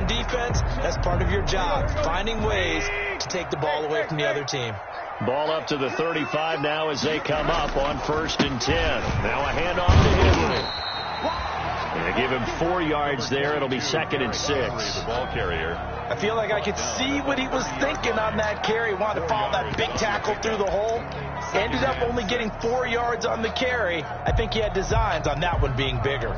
on defense, that's part of your job, finding ways to take the ball away from the other team. Ball up to the 35 now as they come up on 1st and 10. Now a handoff to Henry. They give him 4 yards there. It'll be 2nd and 6. The ball carrier. I feel like I could see what he was thinking on that carry. Wanted to follow that big tackle through the hole. Ended up only getting 4 yards on the carry. I think he had designs on that one being bigger.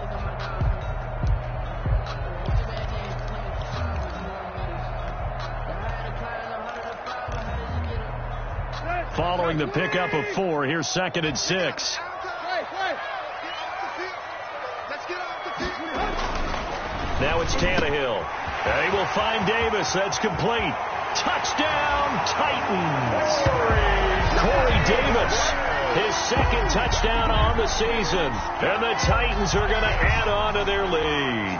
Following the pickup of 4, here's 2nd and 6. Now it's Tannehill. And he will find Davis. That's complete. Touchdown, Titans. Corey Davis, his 2nd touchdown on the season. And the Titans are going to add on to their lead.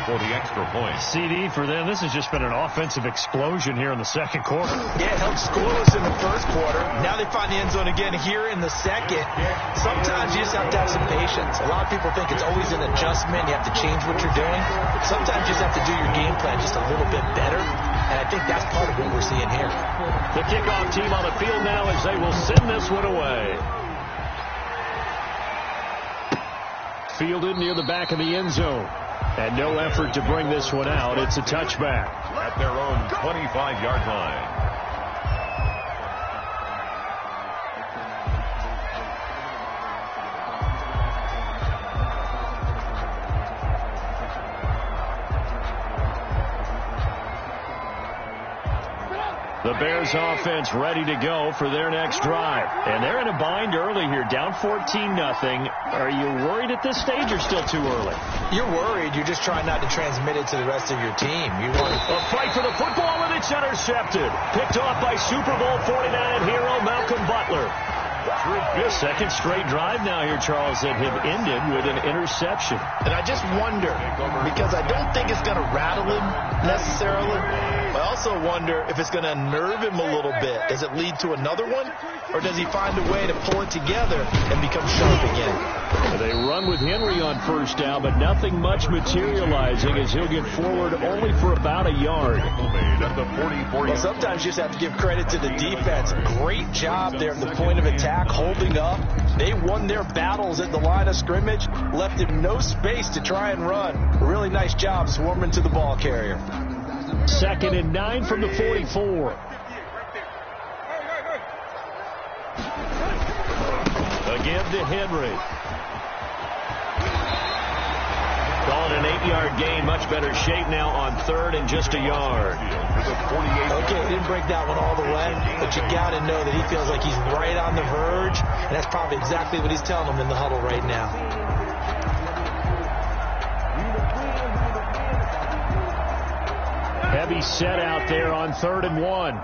For the extra point. CD for them. This has just been an offensive explosion here in the 2nd quarter. Yeah, it held scoreless in the 1st quarter. Now they find the end zone again here in the 2nd. Sometimes you just have to have some patience. A lot of people think it's always an adjustment. You have to change what you're doing. Sometimes you just have to do your game plan just a little bit better. And I think that's part of what we're seeing here. The kickoff team on the field now as they will send this one away. Fielded near the back of the end zone. And no effort to bring this one out. It's a touchback. At their own 25-yard line. The Bears offense ready to go for their next drive. And they're in a bind early here, down 14-0. Are you worried at this stage or still too early? You're worried. You're just trying not to transmit it to the rest of your team. You want a fight for the football, and it's intercepted. Picked off by Super Bowl 49 hero Malcolm Butler. Second straight drive now here, Charles, that have ended with an interception. And I just wonder, because I don't think it's going to rattle him necessarily, but I also wonder if it's going to unnerve him a little bit. Does it lead to another one, or does he find a way to pull it together and become sharp again? They run with Henry on 1st down, but nothing much materializing as he'll get forward only for about a yard. Well, sometimes you just have to give credit to the defense. Great job there at the point of attack, holding up. They won their battles at the line of scrimmage, left him no space to try and run. A really nice job swarming to the ball carrier. 2nd and 9 from the 44. Again to Henry. Call it an 8-yard gain. Much better shape now on 3rd and just a yard. Okay, he didn't break that one all the way, but you got to know that he feels like he's right on the verge, and that's probably exactly what he's telling them in the huddle right now. Heavy set out there on 3rd and 1.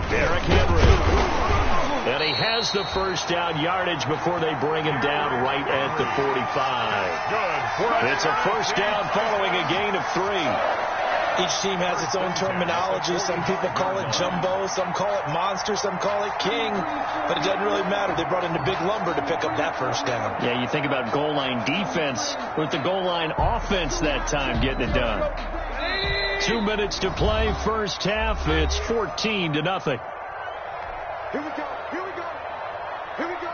Derrick Henry. And he has the 1st down yardage before they bring him down right at the 45. It's a 1st down following a gain of 3. Each team has its own terminology. Some people call it jumbo, some call it monster, some call it king. But it doesn't really matter. They brought in the big lumber to pick up that 1st down. Yeah, you think about goal line defense with the goal line offense that time getting it done. 2 minutes to play, 1st half. It's 14-0. Here we go. Here we go. Here we go.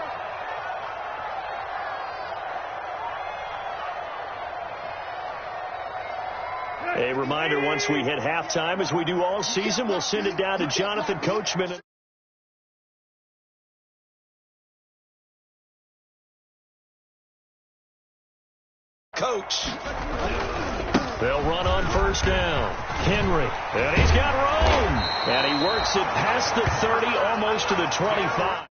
A reminder, once we hit halftime, as we do all season, we'll send it down to Jonathan Coachman. Coach. They'll run on 1st down. Henry. And he's got room. And he works it past the 30, almost to the 25.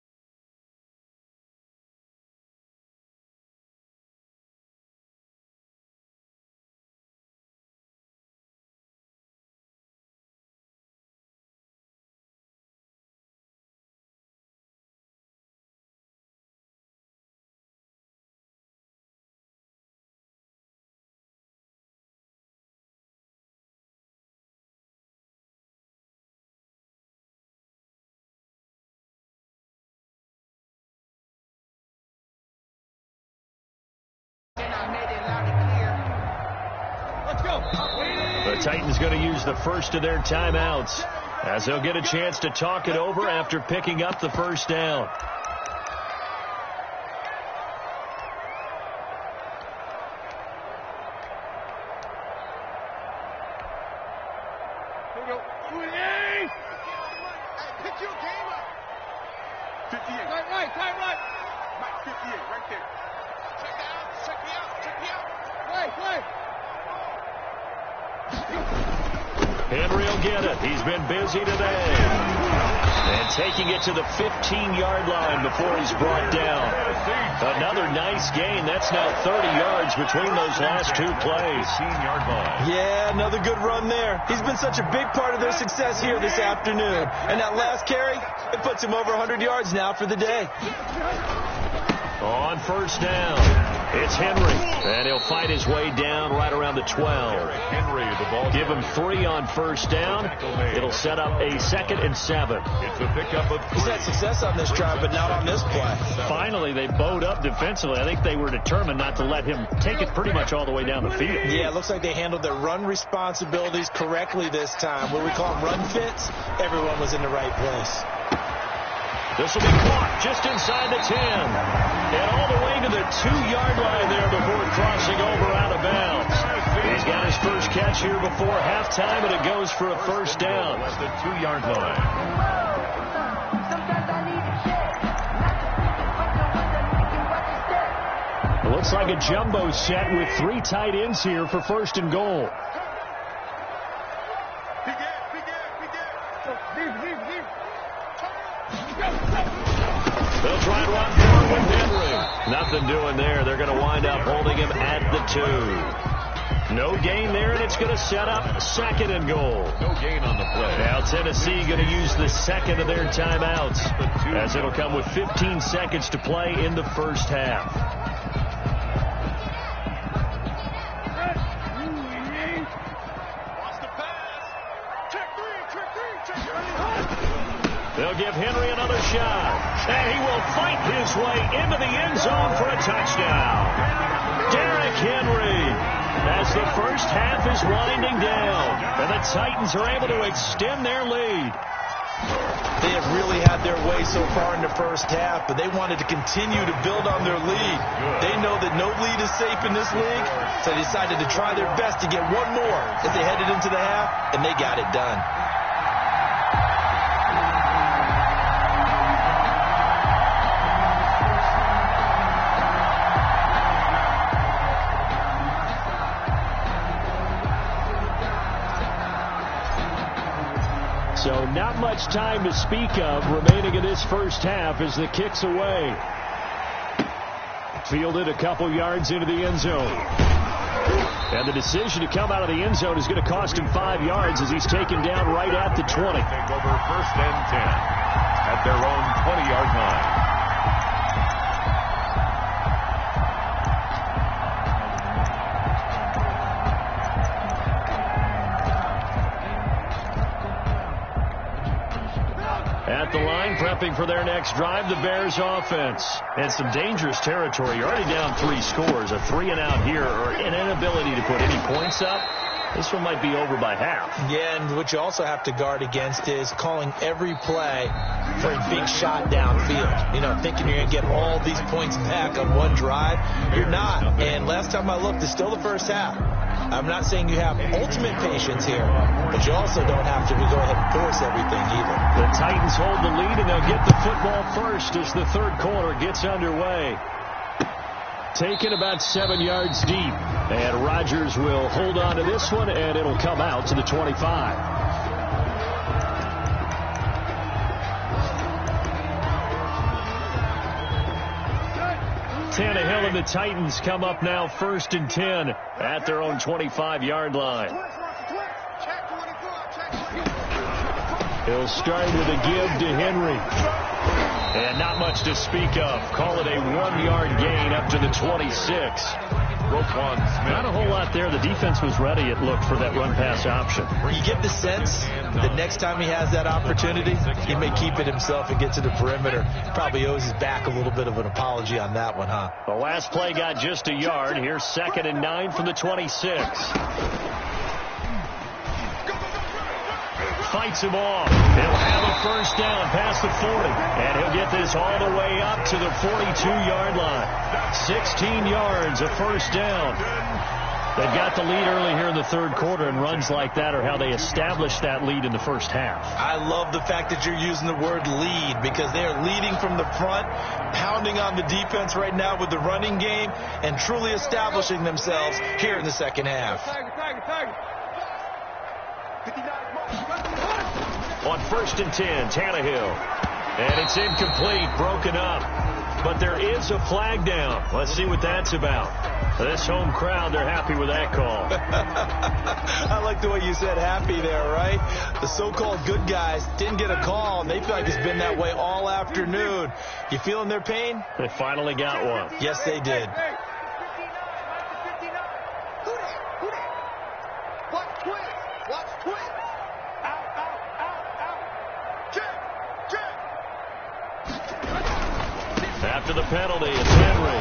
Titans going to use the first of their timeouts as they'll get a chance to talk it over after picking up the first down. Henry will get it. He's been busy today. And taking it to the 15-yard line before he's brought down. Another nice gain. That's now 30 yards between those last two plays. 15-yard line. Yeah, another good run there. He's been such a big part of their success here this afternoon. And that last carry, it puts him over 100 yards now for the day. On first down, it's Henry, and he'll fight his way down right around the 12. Henry, the ball. Give him 3 on first down. It'll set up a 2nd and 7. It's a pickup of 3. He's had success on this drive, but not on this play. Finally, they bowed up defensively. I think they were determined not to let him take it pretty much all the way down the field. Yeah, it looks like they handled their run responsibilities correctly this time. What we call them run fits, everyone was in the right place. This will be caught just inside the 10. And all the way to the 2-yard line there before crossing over out of bounds. He's got his first catch here before halftime, and it goes for a first down. At the 2-yard line. It looks like a jumbo set with 3 tight ends here for first and goal. They'll try and run forward with Henry. Nothing doing there. They're going to wind up holding him at the 2. No gain there, and it's going to set up 2nd and goal. No gain on the play. Now Tennessee going to use the 2nd of their timeouts as it'll come with 15 seconds to play in the first half. They'll give Henry another shot. And he will fight his way into the end zone for a touchdown. Derrick Henry, as the first half is winding down. And the Titans are able to extend their lead. They have really had their way so far in the first half, but they wanted to continue to build on their lead. They know that no lead is safe in this league, so they decided to try their best to get one more as they headed into the half, and they got it done. So not much time to speak of remaining in this first half as the kick's away. Fielded a couple yards into the end zone. And the decision to come out of the end zone is going to cost him 5 yards as he's taken down right at the 20. Take over 1st and 10 at their own 20-yard line. At the line, prepping for their next drive, the Bears offense. And some dangerous territory. You're already down 3 scores. A 3-and-out here, or an inability to put any points up. This one might be over by half. Yeah, and what you also have to guard against is calling every play for a big shot downfield. You know, thinking you're going to get all these points back on one drive. You're not. And last time I looked, it's still the first half. I'm not saying you have ultimate patience here, but you also don't have to go ahead and force everything either. The Titans hold the lead, and they'll get the football first as the third quarter gets underway. Taken about 7 yards deep, and Rodgers will hold on to this one, and it'll come out to the 25. Tannehill and the Titans come up now 1st and 10 at their own 25-yard line. He'll start with a give to Henry. And not much to speak of. Call it a 1-yard gain up to the 26. Not a whole lot there. The defense was ready, it looked, for that run-pass option. You get the sense that next time he has that opportunity, he may keep it himself and get to the perimeter. Probably owes his back a little bit of an apology on that one, huh? The last play got just a yard. Here's 2nd and 9 from the 26. fights him off. He'll have a first down past the 40. And he'll get this all the way up to the 42-yard line. 16 yards, a first down. They've got the lead early here in the third quarter, and runs like that are how they established that lead in the first half. I love the fact that you're using the word lead, because they are leading from the front, pounding on the defense right now with the running game, and truly establishing themselves here in the second half. On 1st and 10, Tannehill. And it's incomplete, broken up. But there is a flag down. Let's see what that's about. This home crowd, they're happy with that call. I like the way you said happy there, right? The so-called good guys didn't get a call, and they feel like it's been that way all afternoon. You feeling their pain? They finally got one. Yes, they did. Watch twins. Watch twins. Out, out, out, out. Check, check. After the penalty, it's Henry.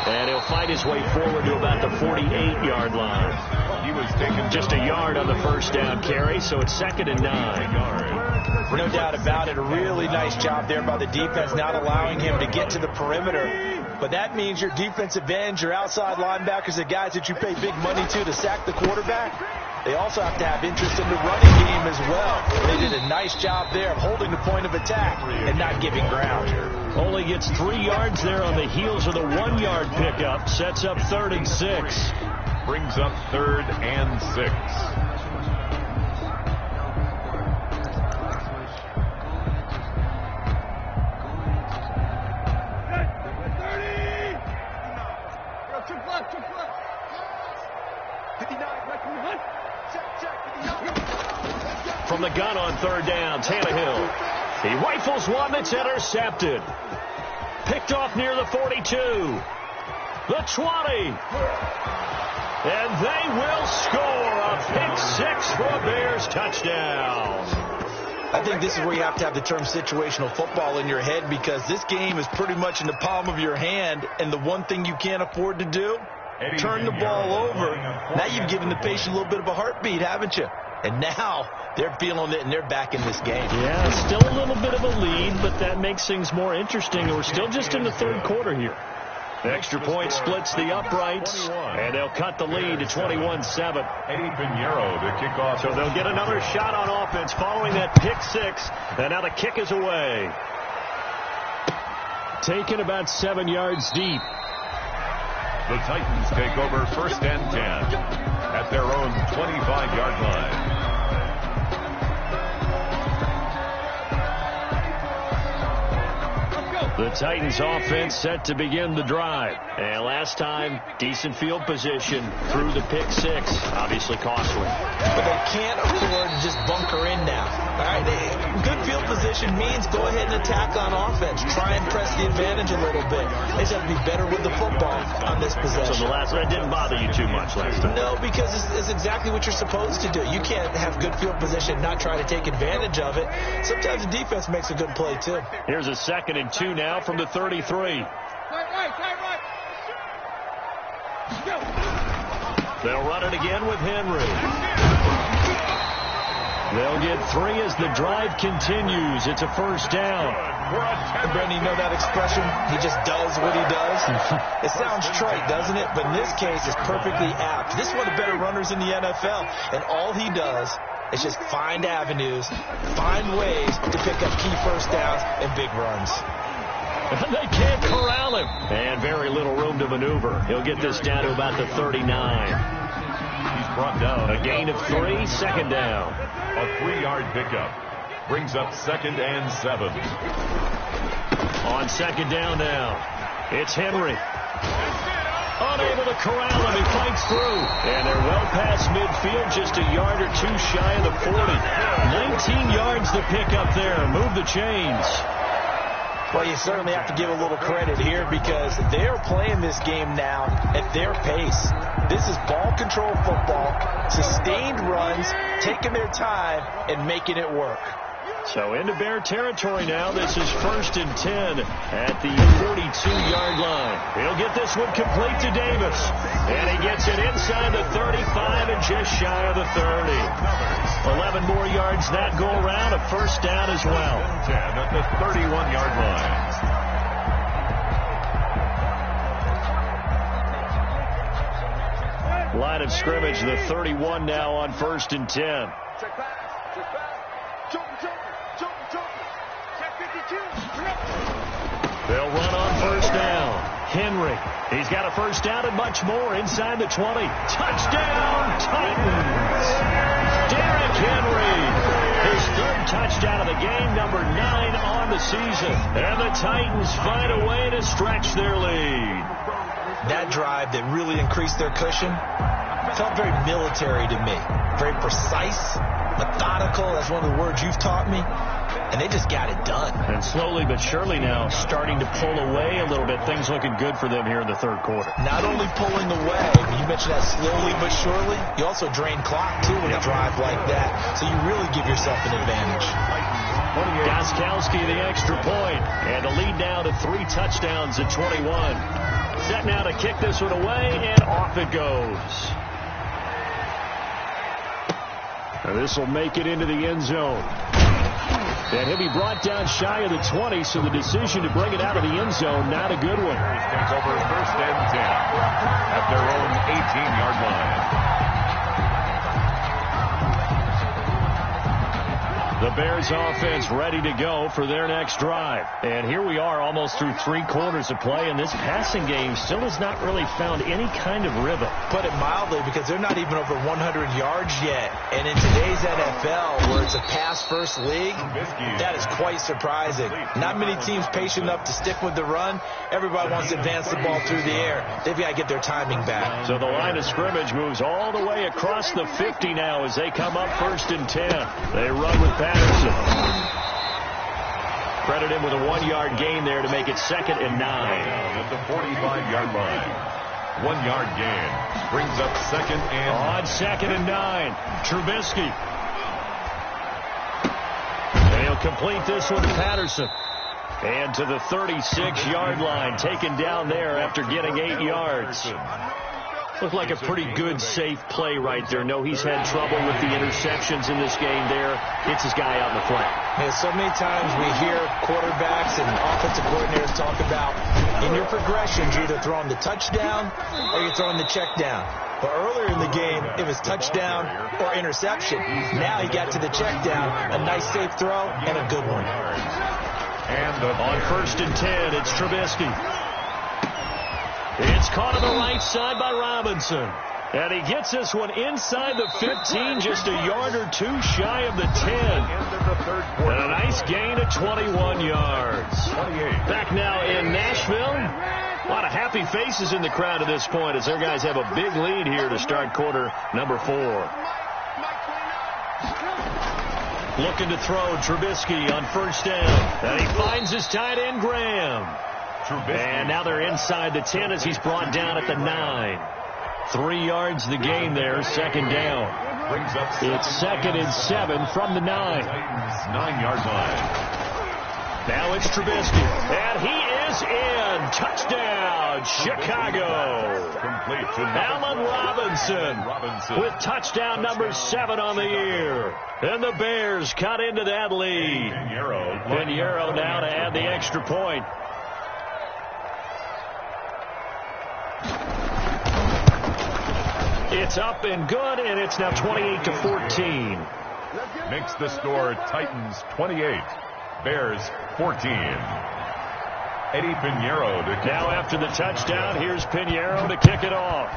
And he'll fight his way forward to about the 48-yard line. He was taken just a yard on the first down carry, so it's 2nd and 9. No doubt about it. A really nice job there by the defense, not allowing him to get to the perimeter. But that means your defensive ends, your outside linebackers, the guys that you pay big money to sack the quarterback, they also have to have interest in the running game as well. They did a nice job there of holding the point of attack and not giving ground. Only gets 3 yards there on the heels of the 1-yard pickup. Sets up 3rd and 6. brings up 3rd and 6. From the gun on 3rd down, Tannehill. He rifles one that's intercepted. Picked off near the 42. The 20. And they will score a pick 6 for a Bears touchdown. I think this is where you have to have the term situational football in your head, because this game is pretty much in the palm of your hand, and the one thing you can't afford to do, turn the ball over. Now you've given the patient a little bit of a heartbeat, haven't you? And now they're feeling it, and they're back in this game. Yeah, still a little bit of a lead, but that makes things more interesting. We're still just in the third quarter here. The extra point splits the uprights, and they'll cut the lead to 21-7. Eddie Pinheiro to kick off. So they'll get another shot on offense following that pick 6, and now the kick is away. Taken about 7 yards deep. The Titans take over 1st and 10 at their own 25-yard line. The Titans offense set to begin the drive. And last time, decent field position through the pick 6. Obviously costly. But they can't afford to just bunker in now. All right, good field position means go ahead and attack on offense. Try and press the advantage a little bit. They just have to be better with the football on this possession. So the last one didn't bother you too much last time? No, because it's exactly what you're supposed to do. You can't have good field position and not try to take advantage of it. Sometimes the defense makes a good play, too. Here's a 2nd and 2 now from the 33. They'll run it again with Henry. They'll get 3 as the drive continues. It's a first down. Brendan, you know that expression? He just does what he does. It sounds trite, doesn't it? But in this case, it's perfectly apt. This is one of the better runners in the NFL. And all he does is just find avenues, find ways to pick up key first downs and big runs. They can't corral him. And very little room to maneuver. He'll get this down to about the 39. He's brought down. A gain of 3, 2nd down. A 3-yard pickup brings up 2nd and 7. On 2nd down now, it's Henry. Unable to corral him. He fights through. And they're well past midfield, just a yard or 2 shy of the 40. 19 yards to pick up there. Move the chains. Well, you certainly have to give a little credit here, because they're playing this game now at their pace. This is ball control football, sustained runs, taking their time, and making it work. So into Bear territory now. This is 1st and 10 at the 42-yard line. He'll get this one complete to Davis. And he gets it inside the 35 and just shy of the 30. 11 more yards that go around. A first down as well. 10 at the 31-yard line. Line of scrimmage, the 31 now on 1st and 10. Check pass. Check pass. Jump. Check 52. They'll run on first down. Henry. He's got a first down and much more inside the 20. Touchdown, Titans. Derrick Henry. His 3rd touchdown of the game, number 9 on the season. And the Titans find a way to stretch their lead. That drive that really increased their cushion felt very military to me. Very precise, methodical. That's one of the words you've taught me. And they just got it done. And slowly but surely now starting to pull away a little bit. Things looking good for them here in the 3rd quarter. Not only pulling away, you mentioned that slowly but surely. You also drain clock, too, with a drive like that. So you really give yourself an advantage. Gostkowski the extra point. And the lead now to 3 touchdowns at 21. Set now to kick this one away, and off it goes. This will make it into the end zone. And he'll be brought down shy of the 20, so the decision to bring it out of the end zone, not a good one. Takes over 1st and 10 at their own 18-yard line. The Bears offense ready to go for their next drive. And here we are almost through 3 quarters of play, and this passing game still has not really found any kind of rhythm. Put it mildly, because they're not even over 100 yards yet. And in today's NFL, where it's a pass-first league, that is quite surprising. Not many teams patient enough to stick with the run. Everybody wants to advance the ball through the air. They've got to get their timing back. So the line of scrimmage moves all the way across the 50 now as they come up 1st and 10. They run with Patterson. Credit him with a 1-yard gain there to make it 2nd and 9. At the 45-yard line. 1-yard gain brings up 2nd and... On 2nd and 9. Trubisky. And he'll complete this one to Patterson. And to the 36-yard line, taken down there after getting 8 yards. Looked like a pretty good, safe play right there. No, he's had trouble with the interceptions in this game there. It's his guy out in the flat. Yeah, so many times we hear quarterbacks and offensive coordinators talk about in your progressions, you're either throwing the touchdown or you're throwing the check down. But earlier in the game, it was touchdown or interception. Now he got to the check down, a nice safe throw, and a good one. And on 1st and 10, it's Trubisky. It's caught on the right side by Robinson. And he gets this one inside the 15, just a yard or 2 shy of the 10. And a nice gain of 21 yards. Back now in Nashville. A lot of happy faces in the crowd at this point as their guys have a big lead here to start quarter number 4. Looking to throw Trubisky on 1st down. And he finds his tight end, Graham. And now they're inside the 10 as he's brought down at the 9. 3 yards the gain there, 2nd down. It's 2nd and 7 from the 9. 9-yard line. Now it's Trubisky. And he is in. Touchdown, Chicago. Complete to Allen Robinson with touchdown number 7 on the year. And the Bears cut into that lead. Pinheiro now to add the extra point. It's up and good, and it's now 28-14. Makes the score Titans 28, Bears 14. Eddie Pinheiro to kick now off. After the touchdown, here's Pinheiro to kick it off.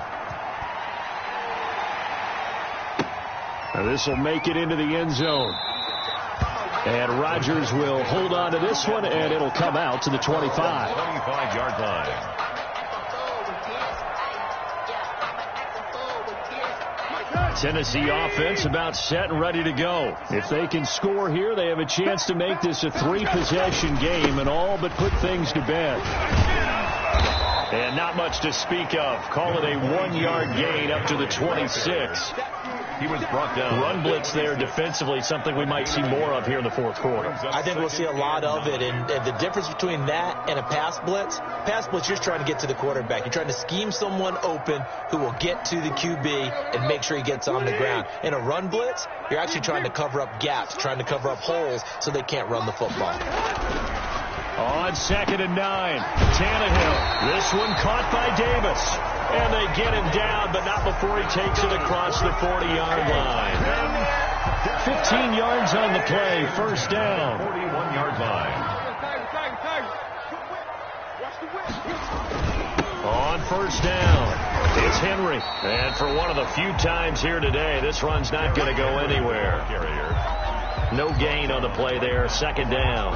Now this will make it into the end zone. And Rodgers will hold on to this one, and it'll come out to the 25. 25-yard line. Tennessee offense about set and ready to go. If they can score here, they have a chance to make this a 3-possession game and all but put things to bed. And not much to speak of. Call it a 1-yard gain up to the 26. He was brought down. Run blitz there defensively, something we might see more of here in the fourth quarter. I think we'll see a lot of it, and the difference between that and a pass blitz, you're just trying to get to the quarterback. You're trying to scheme someone open who will get to the QB and make sure he gets on the ground. In a run blitz, you're actually trying to cover up gaps, trying to cover up holes so they can't run the football. On 2nd and 9, Tannehill. This one caught by Davis. And they get him down, but not before he takes it across the 40-yard line. 15 yards on the play, first down. 41-yard line. On first down, it's Henry. And for one of the few times here today, this run's not going to go anywhere. No gain on the play there, second down.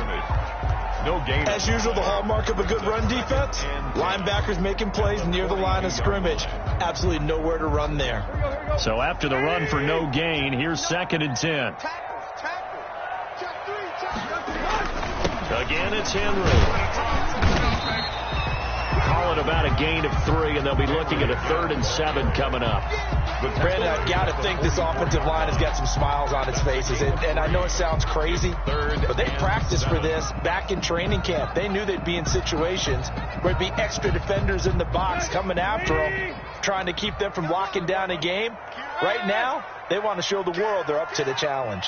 No gain. As usual, the hallmark of a good run defense, linebackers making plays near the line of scrimmage. Absolutely nowhere to run there. So after the run for no gain, here's 2nd and 10. Again, it's Henry. Call it about a gain of 3, and they'll be looking at a 3rd and 7 coming up. But Brandon, I've got to think this offensive line has got some smiles on its faces. And I know it sounds crazy, but they practiced for this back in training camp. They knew they'd be in situations where there'd be extra defenders in the box coming after them, trying to keep them from locking down a game. Right now, they want to show the world they're up to the challenge.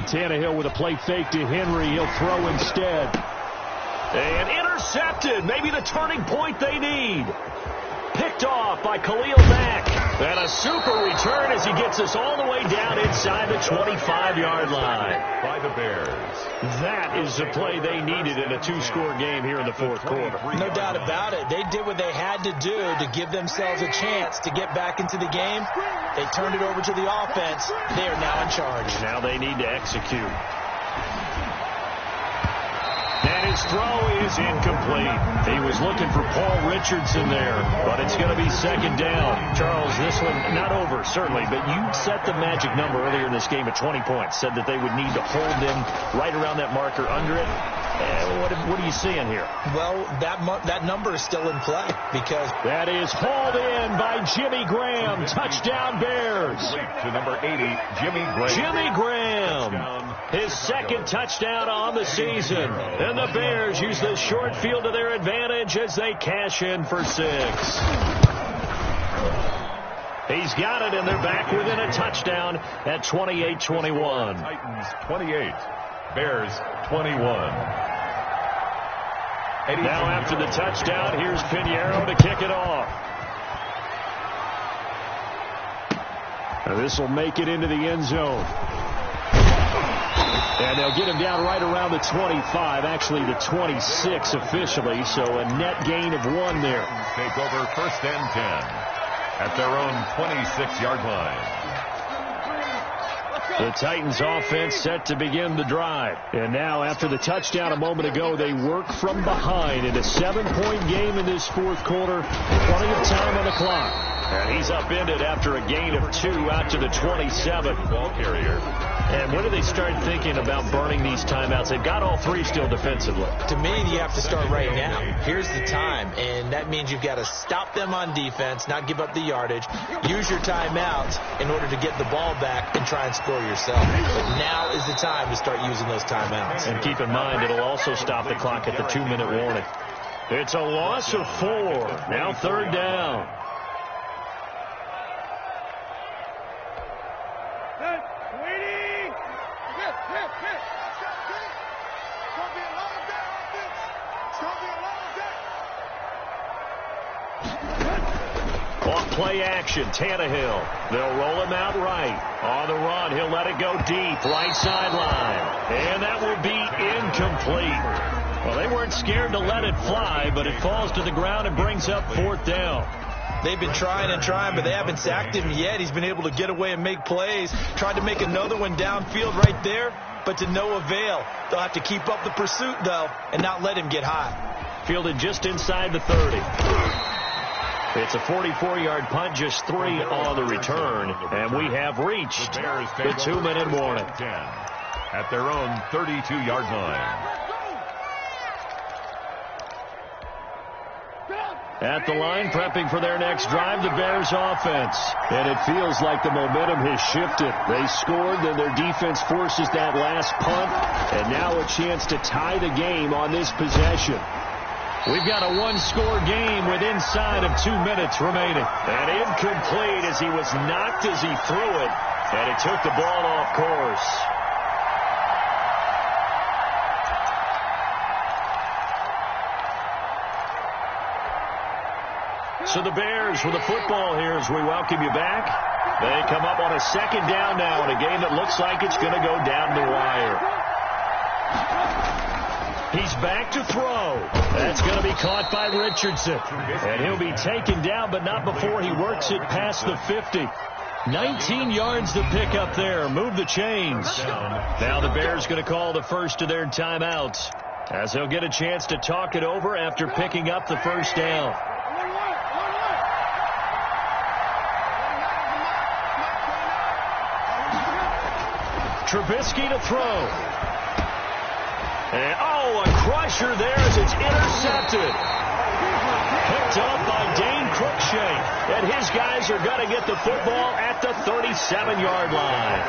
Tannehill with a play fake to Henry. He'll throw instead. And intercepted. Maybe the turning point they need. Picked off by Khalil Mack. And a super return as he gets us all the way down inside the 25-yard line. By the Bears. That is the play they needed in a 2-score game here in the fourth quarter. No doubt about it. They did what they had to do to give themselves a chance to get back into the game. They turned it over to the offense. They are now in charge. Now they need to execute. And his throw is incomplete. He was looking for Paul Richardson there, but it's going to be second down. Charles, this one not over, certainly, but you set the magic number earlier in this game at 20 points, said that they would need to hold them right around that marker under it. What are you seeing here? Well, that number is still in play because that is hauled in by Jimmy Graham. Touchdown Bears. To number 80, Jimmy Graham. Jimmy Graham. His second touchdown on the season. And the Bears use the short field to their advantage as they cash in for 6. He's got it, and they're back within a touchdown at 28-21. Titans 28, Bears 21. Now after the touchdown, here's Pinheiro to kick it off. Now this will make it into the end zone. And they'll get him down right around the 25, actually the 26 officially, so a net gain of 1 there. Take over 1st and 10 at their own 26-yard line. The Titans offense set to begin the drive. And now after the touchdown a moment ago, they work from behind in a 7-point game in this fourth quarter. Plenty of time on the clock. And he's upended after a gain of 2 out to the 27. Ball carrier. And when do they start thinking about burning these timeouts? They've got all 3 still defensively. To me, you have to start right now. Here's the time, and that means you've got to stop them on defense, not give up the yardage, use your timeouts in order to get the ball back and try and score yourself. But now is the time to start using those timeouts. And keep in mind, it'll also stop the clock at the 2-minute warning. It's a loss of 4. Now 3rd down. Play action, Tannehill. They'll roll him out right. On the run, he'll let it go deep, right sideline. And that will be incomplete. Well, they weren't scared to let it fly, but it falls to the ground and brings up 4th down. They've been trying and trying, but they haven't sacked him yet. He's been able to get away and make plays. Tried to make another one downfield right there, but to no avail. They'll have to keep up the pursuit, though, and not let him get hot. Fielded just inside the 30. It's a 44-yard punt, just 3 on the return, and we have reached the 2-minute warning. At their own 32-yard line. At the line, prepping for their next drive, the Bears offense. And it feels like the momentum has shifted. They scored, then their defense forces that last punt, and now a chance to tie the game on this possession. We've got a one-score game with inside of 2 minutes remaining. And incomplete as he was knocked as he threw it, and it took the ball off course. So the Bears with the football here as we welcome you back. They come up on a second down now in a game that looks like it's going to go down the wire. He's back to throw. That's going to be caught by Richardson. And he'll be taken down, but not before he works it past the 50. 19 yards to pick up there. Move the chains. Now the Bears going to call the first of their timeouts as they'll get a chance to talk it over after picking up the first down. Trubisky to throw. And, a crusher there as it's intercepted. Picked up by Dane Cruikshank. And his guys are going to get the football at the 37-yard line.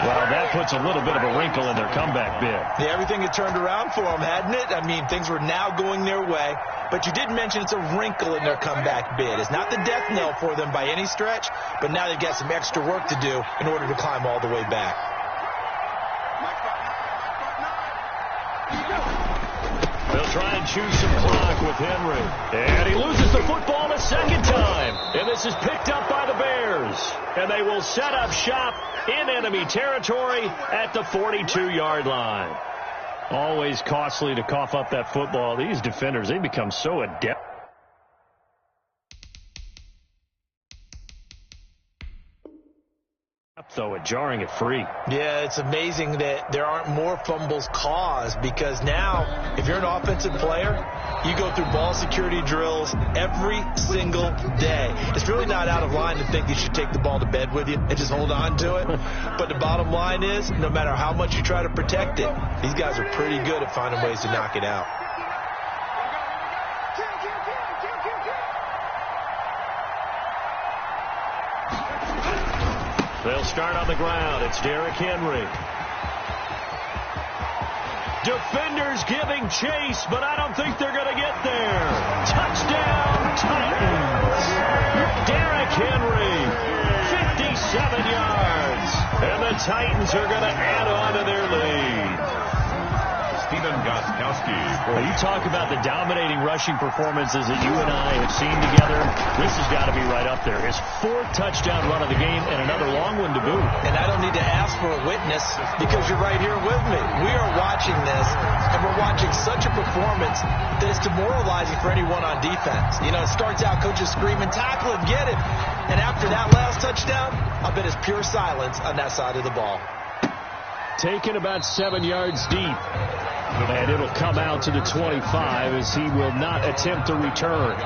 Well, that puts a little bit of a wrinkle in their comeback bid. Yeah, everything had turned around for them, hadn't it? I mean, things were now going their way. But you did mention it's a wrinkle in their comeback bid. It's not the death knell for them by any stretch, but now they've got some extra work to do in order to climb all the way back. They'll try and choose some clock with Henry. And he loses the football a second time. And this is picked up by the Bears. And they will set up shop in enemy territory at the 42-yard line. Always costly to cough up that football. These defenders, they become so adept. Though jarring it free. Yeah, it's amazing that there aren't more fumbles caused, because now if you're an offensive player, you go through ball security drills every single day. It's really not out of line to think you should take the ball to bed with you and just hold on to it. But the bottom line is, no matter how much you try to protect it, these guys are pretty good at finding ways to knock it out. They'll start on the ground. It's Derrick Henry. Defenders giving chase, but I don't think they're going to get there. Touchdown, Titans. Derrick Henry, 57 yards. And the Titans are going to add on to their lead. You talk about the dominating rushing performances that you and I have seen together. This has got to be right up there. His fourth touchdown run of the game and another long one to boot. And I don't need to ask for a witness because you're right here with me. We are watching this, and we're watching such a performance that it's demoralizing for anyone on defense. You know, it starts out coaches screaming, tackle him, get him. And after that last touchdown, I bet it's pure silence on that side of the ball. Taken about 7 yards deep. And it'll come out to the 25 as he will not attempt to return.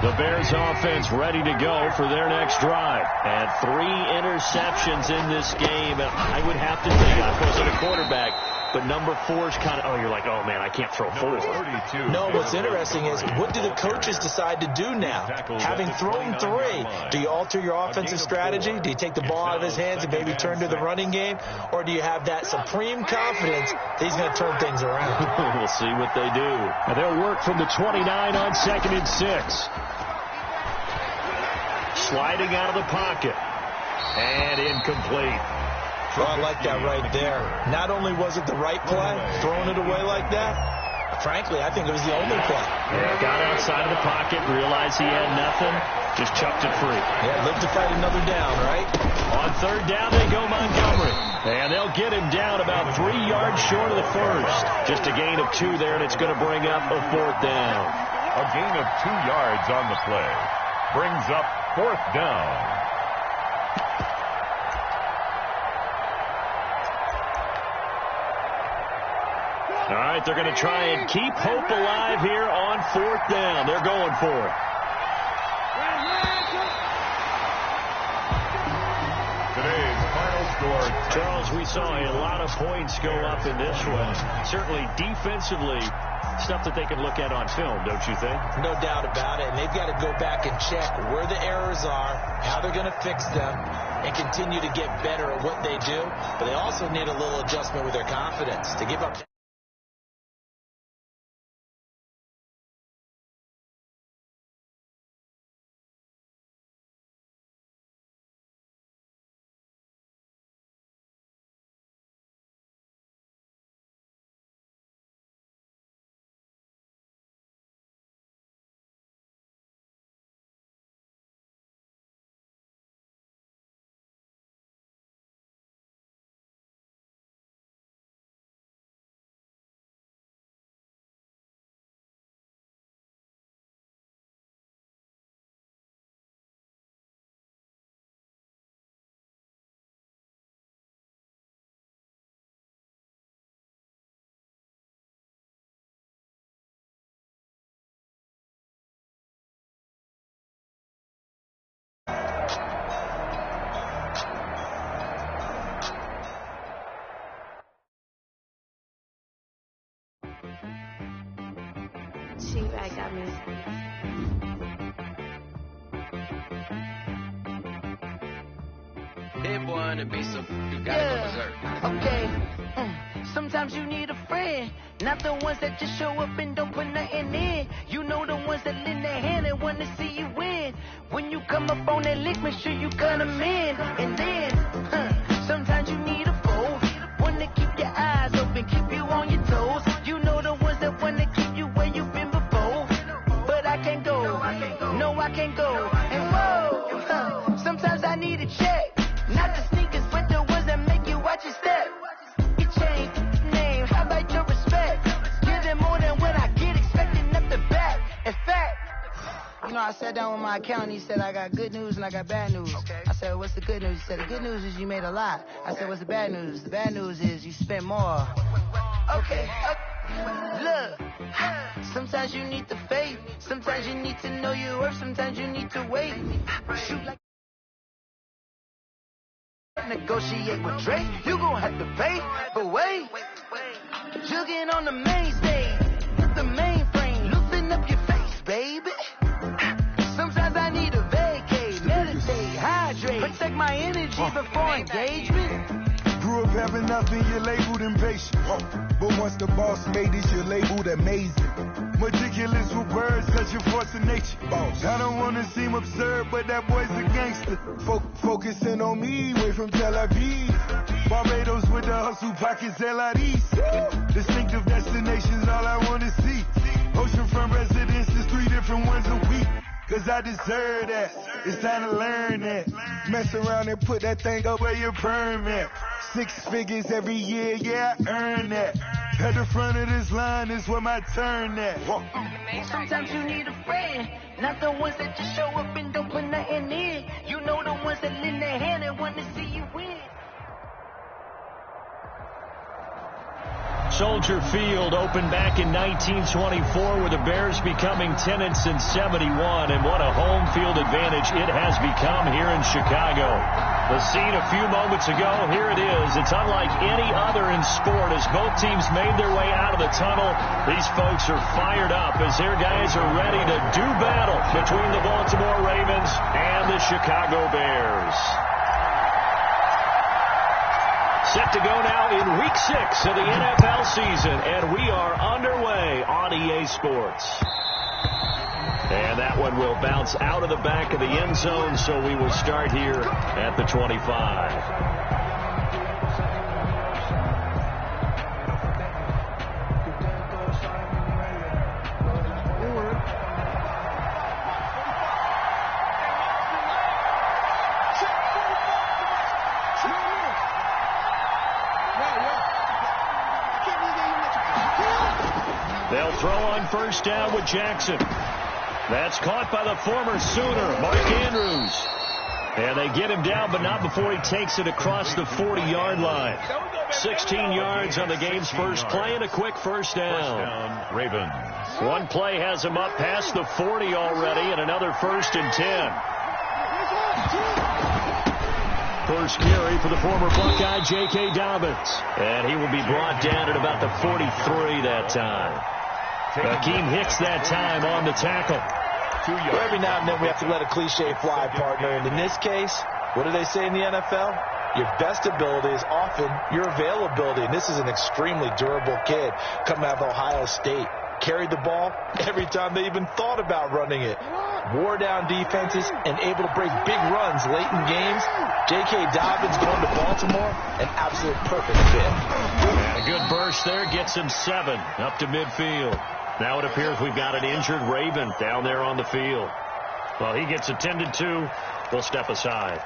The Bears offense ready to go for their next drive. And 3 interceptions in this game. And I would have to think, I wasn't a quarterback, but number 4 is kind of, you're like, oh, man, I can't throw 4. No, what's interesting is, what do the coaches decide to do now? Having thrown 3, do you alter your offensive strategy? Do you take the ball out of his hands and maybe turn to the running game? Or do you have that supreme confidence that he's going to turn things around? We'll see what they do. And they'll work from the 29 on 2nd and 6. Sliding out of the pocket. And incomplete. Well, I like that right there. Not only was it the right play, throwing it away like that, frankly, I think it was the only play. Yeah, got outside of the pocket, realized he had nothing, just chucked it free. Yeah, live to fight another down, right? On 3rd down, they go Montgomery. And they'll get him down about 3 yards short of the first. Just a gain of 2 there, and it's going to bring up a 4th down. A gain of 2 yards on the play. Brings up 4th down. All right, they're going to try and keep hope alive here on 4th down. They're going for it. Today's final scored. Charles, we saw a lot of points go up in this one. Certainly defensively, stuff that they can look at on film, don't you think? No doubt about it. And they've got to go back and check where the errors are, how they're going to fix them, and continue to get better at what they do. But they also need a little adjustment with their confidence to give up. She-Bag got me. That boy on the beat, so you gotta go berserk. Okay. Sometimes you need a friend, not the ones that just show up and don't put nothing in. You know the ones that lend their hand and want to see you win. When you come up on that lick, make sure you cut them in. And then, sometimes you need a foe, one to keep your eyes open, keep you on your toes. You know the ones that want to keep you where you've been before. But I can't go, no I can't go. And whoa, sometimes I need a check. Not the sneakers, but the ones that make you watch your step. You change name, how about your respect? Give them more than what I get, expecting up the back. In fact, you know, I sat down with my accountant. He said, I got good news and I got bad news. Okay. I said, what's the good news? He said, the good news is you made a lot. I said, what's the bad news? The bad news is you spent more. Okay. Look, sometimes you need the faith. Sometimes you need to know your worth. Sometimes you need to wait. Shoot like negotiate with Drake, you gon' have to pay, but wait, jugging on the main stage, the mainframe, loosen up your face, baby. Sometimes I need a vacate, meditate, hydrate, protect my energy before engagement. Grew up having nothing, you're labeled impatient. But once the boss made it, you're labeled amazing. Meticulous with words, cause you're force of nature. I don't wanna seem absurd, but that boy's a gangster. Focusing on me, way from Tel Aviv. Barbados with the hustle pockets, LIDs. Distinctive destinations, all I wanna see. Oceanfront residences, 3 different ones a week. Cause I deserve that, it's time to learn that. Mess around and put that thing up where your permit. 6 figures every year, yeah, I earn that. At the front of this line is where my turn at. Sometimes you need a friend, not the ones that just show up and don't put nothing in. You know the ones that lend their hand and want to see you win. Soldier Field opened back in 1924 with the Bears becoming tenants in 71, and what a home field advantage it has become here in Chicago. The scene a few moments ago, here it is. It's unlike any other in sport as both teams made their way out of the tunnel. These folks are fired up as their guys are ready to do battle between the Baltimore Ravens and the Chicago Bears. Set to go now in Week 6 of the NFL season, and we are underway on EA Sports. And that one will bounce out of the back of the end zone, so we will start here at the 25. They'll throw on first down with Jackson. That's caught by the former Sooner, Mark Andrews. And they get him down, but not before he takes it across the 40-yard line. 16 yards on the game's first play and a quick first down. Ravens. One play has him up past the 40 already, and another 1st and 10. first carry for the former Buckeye, J.K. Dobbins. And he will be brought down at about the 43 that time. Akeem Hicks that time on the tackle. Well, every now and then we have to let a cliche fly, partner. And in this case, what do they say in the NFL? Your best ability is often your availability. And this is an extremely durable kid coming out of Ohio State. Carried the ball every time they even thought about running it. Wore down defenses and able to break big runs late in games. J.K. Dobbins going to Baltimore, an absolute perfect fit. And a good burst there gets him 7 up to midfield. Now it appears we've got an injured Raven down there on the field. Well, he gets attended to. We'll step aside.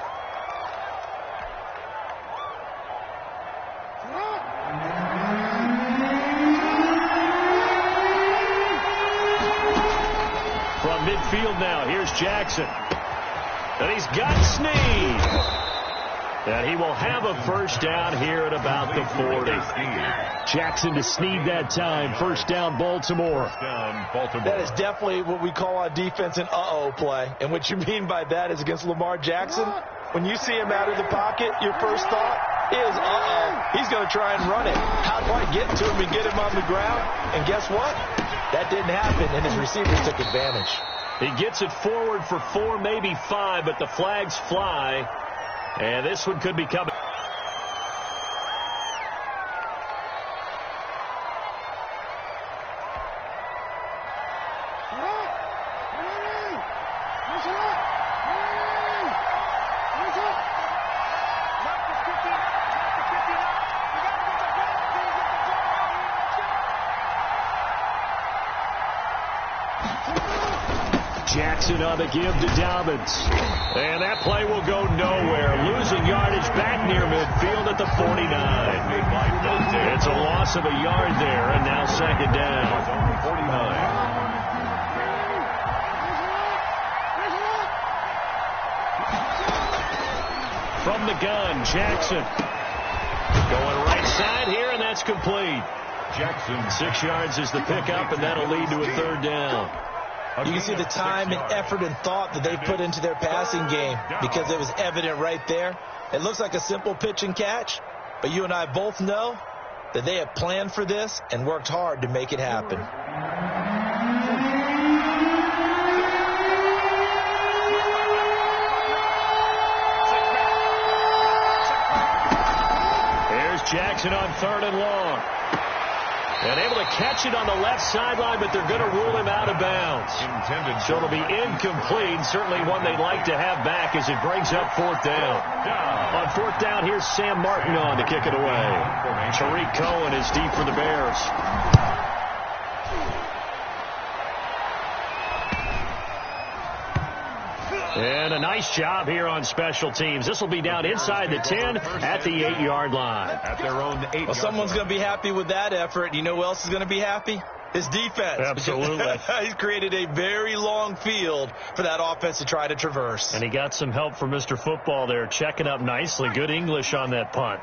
From midfield now, here's Jackson. And he's got Snead. And he will have a first down here at about the 40. Jackson to Snead that time. First down, Baltimore. That is definitely what we call on defense an uh-oh play. And what you mean by that is against Lamar Jackson, when you see him out of the pocket, your first thought is, uh-oh, he's going to try and run it. How do I get to him and get him on the ground? And guess what? That didn't happen, and his receivers took advantage. He gets it forward for 4, maybe 5, but the flags fly. And this one could be coming. Jackson on the give to Dobbins. And that play will go nowhere. Losing yardage back near midfield at the 49. It's a loss of a yard there, and now second down. 49. From the gun, Jackson. Going right side here, and that's complete. Jackson. 6 yards is the pickup, and that'll lead to a third down. You can see the time and effort and thought that they put into their passing game because it was evident right there. It looks like a simple pitch and catch, but you and I both know that they have planned for this and worked hard to make it happen. Here's Jackson on 3rd and long. And able to catch it on the left sideline, but they're going to rule him out of bounds. So it'll be incomplete. Certainly one they'd like to have back as it brings up 4th down. On 4th down, here's Sam Martin on to kick it away. Tariq Cohen is deep for the Bears. And a nice job here on special teams. This will be down inside the 10 at the 8-yard line. At their own 8-yard line. Well, someone's going to be happy with that effort. You know who else is going to be happy? His defense. Absolutely. He's created a very long field for that offense to try to traverse. And he got some help from Mr. Football there, checking up nicely. Good English on that punt.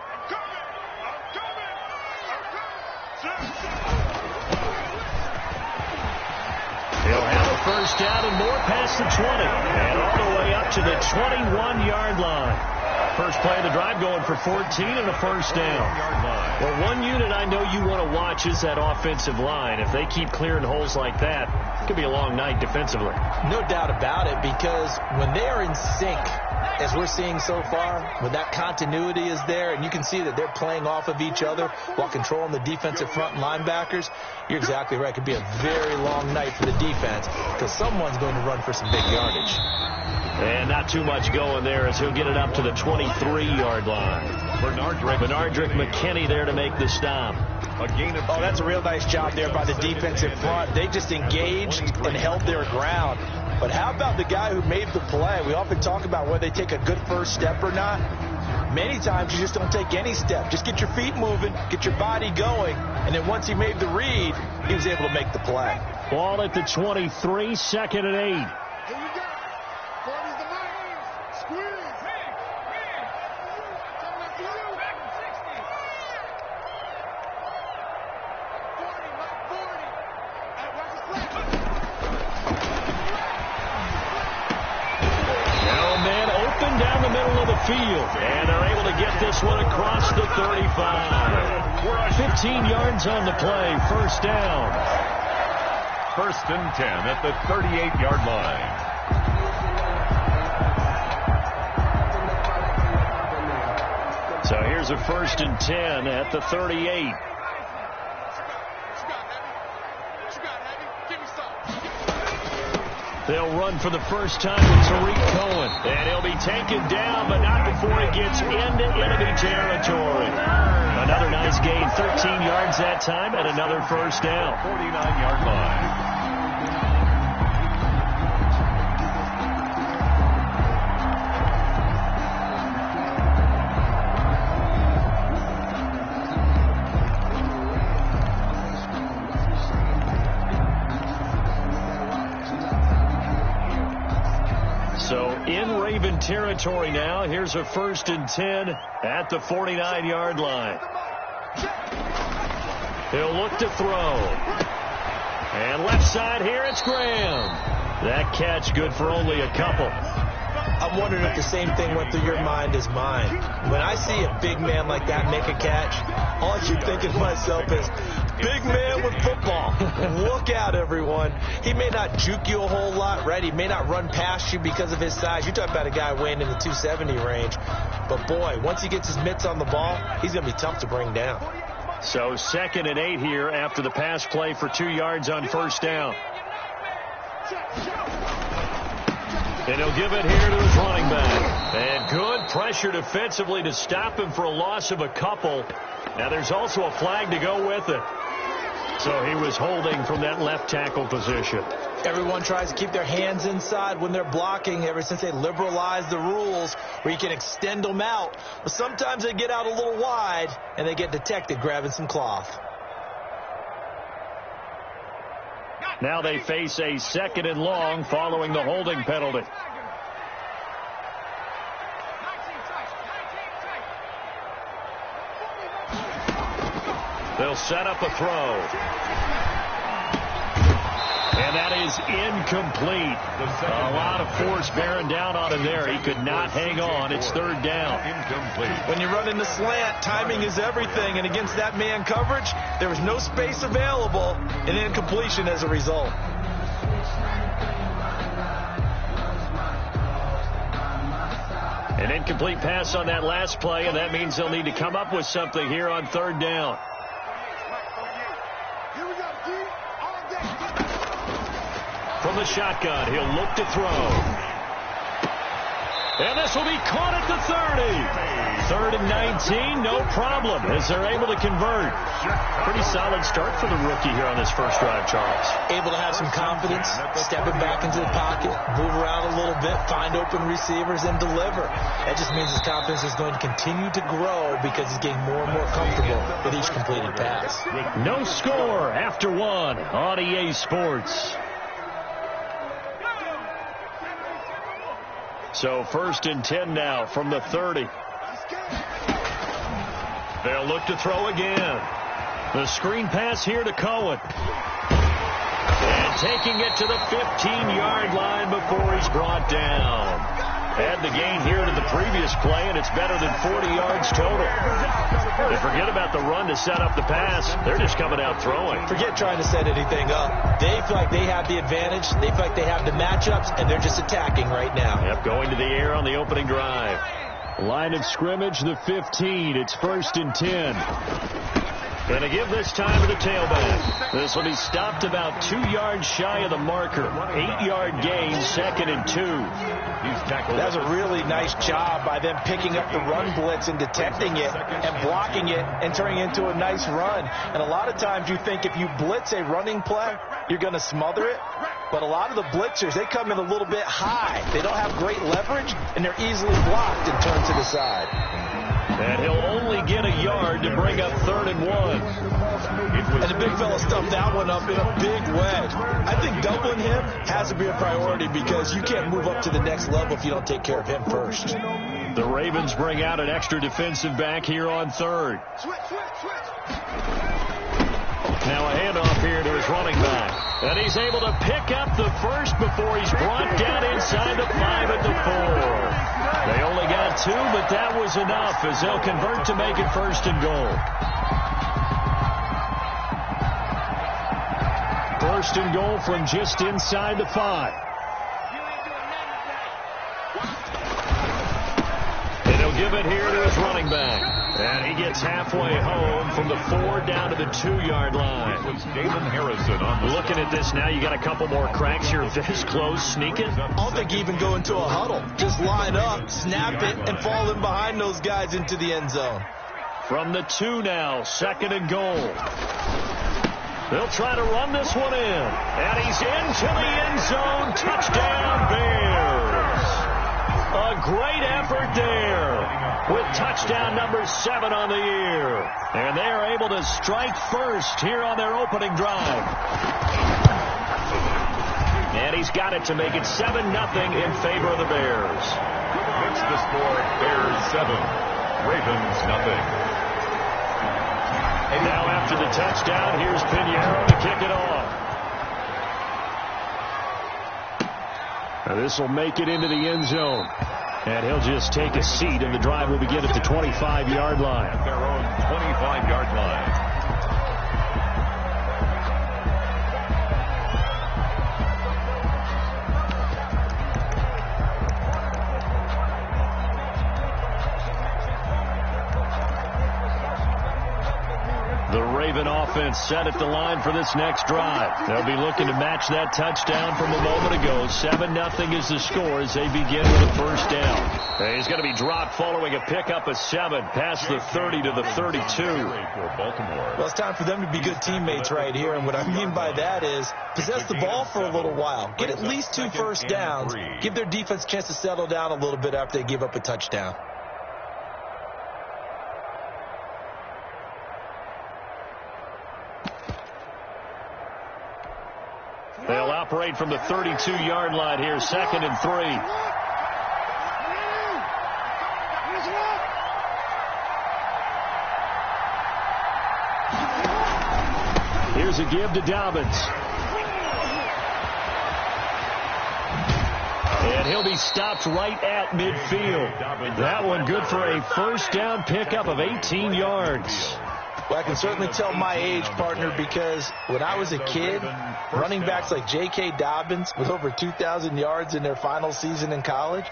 He'll have a first down and more past the 20. And all the way up to the 21-yard line. First play of the drive going for 14 and a first down. Well, one unit I know you want to watch is that offensive line. If they keep clearing holes like that, it could be a long night defensively. No doubt about it, because when they are in sync, as we're seeing so far, when that continuity is there and you can see that they're playing off of each other while controlling the defensive front and linebackers, you're exactly right. It could be a very long night for the defense because someone's going to run for some big yardage. And not too much going there as he'll get it up to the 23-yard line. Bernardrick McKinney there to make the stop. Oh, that's a real nice job there by the defensive front. They just engaged and held their ground. But how about the guy who made the play? We often talk about whether they take a good first step or not. Many times you just don't take any step. Just get your feet moving, get your body going, and then once he made the read, he was able to make the play. Ball at the 23, 2nd and 8. Here you go. 40's the mark. Squeeze. Coming up to you. 40, Mike, 40. Hey, watch the slap. Now man open down the middle of the the field. And they're able to get this one across the 35. 15 yards on the play. First down. First and 10 at the 38-yard line. So here's a first and 10 at the 38. They'll run for the first time with Tariq Cohen. And he'll be taken down, but not before he gets into enemy territory. Another nice gain, 13 yards that time, and another first down. 49-yard line. So in Raven territory now. Here's a first and 10 at the 49-yard line. He'll look to throw. And left side here, it's Graham. That catch good for only a couple. I'm wondering if the same thing went through your mind as mine. When I see a big man like that make a catch, all I keep thinking to myself is, big man with football. Look out, everyone. He may not juke you a whole lot, right? He may not run past you because of his size. You're talking about a guy weighing in the 270 range. But, boy, once he gets his mitts on the ball, he's going to be tough to bring down. So 2nd and 8 here after the pass play for 2 yards on first down. And he'll give it here to his running back. And good pressure defensively to stop him for a loss of a couple. Now there's also a flag to go with it. So he was holding from that left tackle position. Everyone tries to keep their hands inside when they're blocking ever since they liberalized the rules where you can extend them out. But sometimes they get out a little wide and they get detected grabbing some cloth. Now they face a 2nd and long following the holding penalty. They'll set up a throw. And that is incomplete. A lot of force bearing down on him there. He could not hang on. It's 3rd down. Incomplete. When you run in the slant, timing is everything. And against that man coverage, there was no space available, and incompletion as a result. An incomplete pass on that last play, and that means they'll need to come up with something here on 3rd down. From the shotgun, he'll look to throw. And this will be caught at the 30. 3rd and 19, no problem, as they're able to convert. Pretty solid start for the rookie here on this first drive, Charles. Able to have some confidence, stepping back into the pocket, move around a little bit, find open receivers, and deliver. That just means his confidence is going to continue to grow because he's getting more and more comfortable with each completed pass. No score after one on EA Sports. So 1st and 10 now from the 30. They'll look to throw again. The screen pass here to Cohen. And taking it to the 15-yard line before he's brought down. Add the gain here to the previous play, and it's better than 40 yards total. They forget about the run to set up the pass. They're just coming out throwing. Forget trying to set anything up. They feel like they have the advantage. They feel like they have the matchups, and they're just attacking right now. Yep, going to the air on the opening drive. Line of scrimmage, the 15. It's 1st and 10. Going to give this time to the tailback. This will be stopped about 2 yards shy of the marker. 8-yard gain, 2nd and 2. That's a really nice job by them picking up the run blitz and detecting it and blocking it and turning it into a nice run. And a lot of times you think if you blitz a running play, you're going to smother it. But a lot of the blitzers, they come in a little bit high. They don't have great leverage, and they're easily blocked and turned to the side. And he'll only get a yard to bring up 3rd and 1. And the big fella stuffed that one up in a big way. I think doubling him has to be a priority because you can't move up to the next level if you don't take care of him first. The Ravens bring out an extra defensive back here on 3rd. Now a handoff here to his running back. And he's able to pick up the first before he's brought down inside the 5 at the 4. They only got 2, but that was enough as they'll convert to make it 1st and goal. 1st and goal from just inside the 5. And he'll give it here to his running back. And he gets halfway home from the 4 down to the 2-yard line. It was Dalen Harrison on the Looking at this now, you got a couple more cracks here. This close, sneaking. I don't think you even go into a huddle. Just line up, snap it, and fall in behind those guys into the end zone. From the 2 now, 2nd and goal. They'll try to run this one in. And he's into the end zone. Touchdown, Bears. A great effort there with touchdown number 7 on the year. And they are able to strike first here on their opening drive. And he's got it to make it 7-0 in favor of the Bears. It's the score, Bears 7, Ravens 0. And now after the touchdown, here's Pinheiro to kick it off. Now this will make it into the end zone. And he'll just take a seat, and the drive will begin at the 25-yard line. At their own 25-yard line. The Raven offense set at the line for this next drive. They'll be looking to match that touchdown from a moment ago. 7-0 is the score as they begin with a 1st down. He's going to be dropped following a pickup of 7 past the 30 to the 32. For Baltimore. Well, it's time for them to be good teammates right here. And what I mean by that is possess the ball for a little while. Get at least 2 first downs. Give their defense a chance to settle down a little bit after they give up a touchdown. They'll operate from the 32-yard line here, 2nd and 3. Here's a give to Dobbins. And he'll be stopped right at midfield. That one good for a 1st down pickup of 18 yards. Well, I can certainly tell my age, partner, because when I was a kid, running backs like J.K. Dobbins with over 2,000 yards in their final season in college,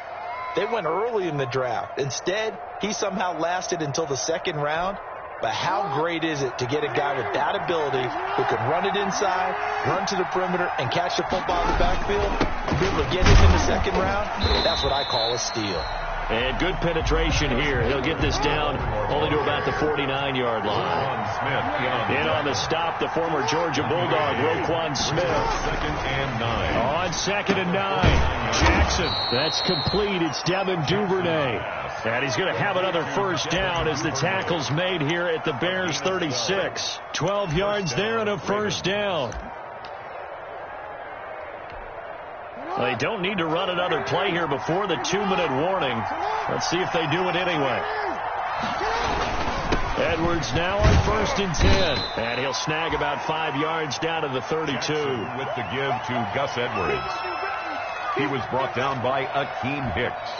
they went early in the draft. Instead, he somehow lasted until the 2nd round. But how great is it to get a guy with that ability who can run it inside, run to the perimeter, and catch the football in the backfield? And be able to get him in the 2nd round? That's what I call a steal. And good penetration here. He'll get this down only to about the 49-yard line. In on the stop, the former Georgia Bulldog, Roquan Smith. 2nd and 9. On 2nd and 9. Jackson. That's complete. It's Devin Duvernay. And he's going to have another 1st down as the tackle's made here at the Bears 36. 12 yards there and a 1st down. They don't need to run another play here before the 2-minute warning. Let's see if they do it anyway. Edwards now on 1st and 10. And he'll snag about 5 yards down to the 32. With the give to Gus Edwards. He was brought down by Akeem Hicks.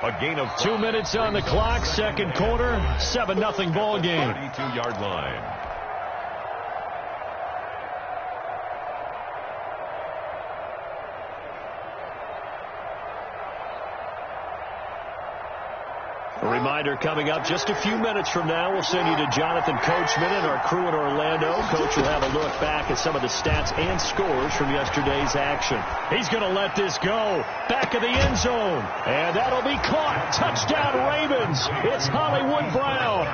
A gain of 2 minutes on the clock, 2nd quarter, 7-0 ball game. 32-yard line. A reminder coming up just a few minutes from now, we'll send you to Jonathan Coachman and our crew in Orlando. Coach will have a look back at some of the stats and scores from yesterday's action. He's going to let this go. Back of the end zone. And that'll be caught. Touchdown Ravens. It's Hollywood Brown.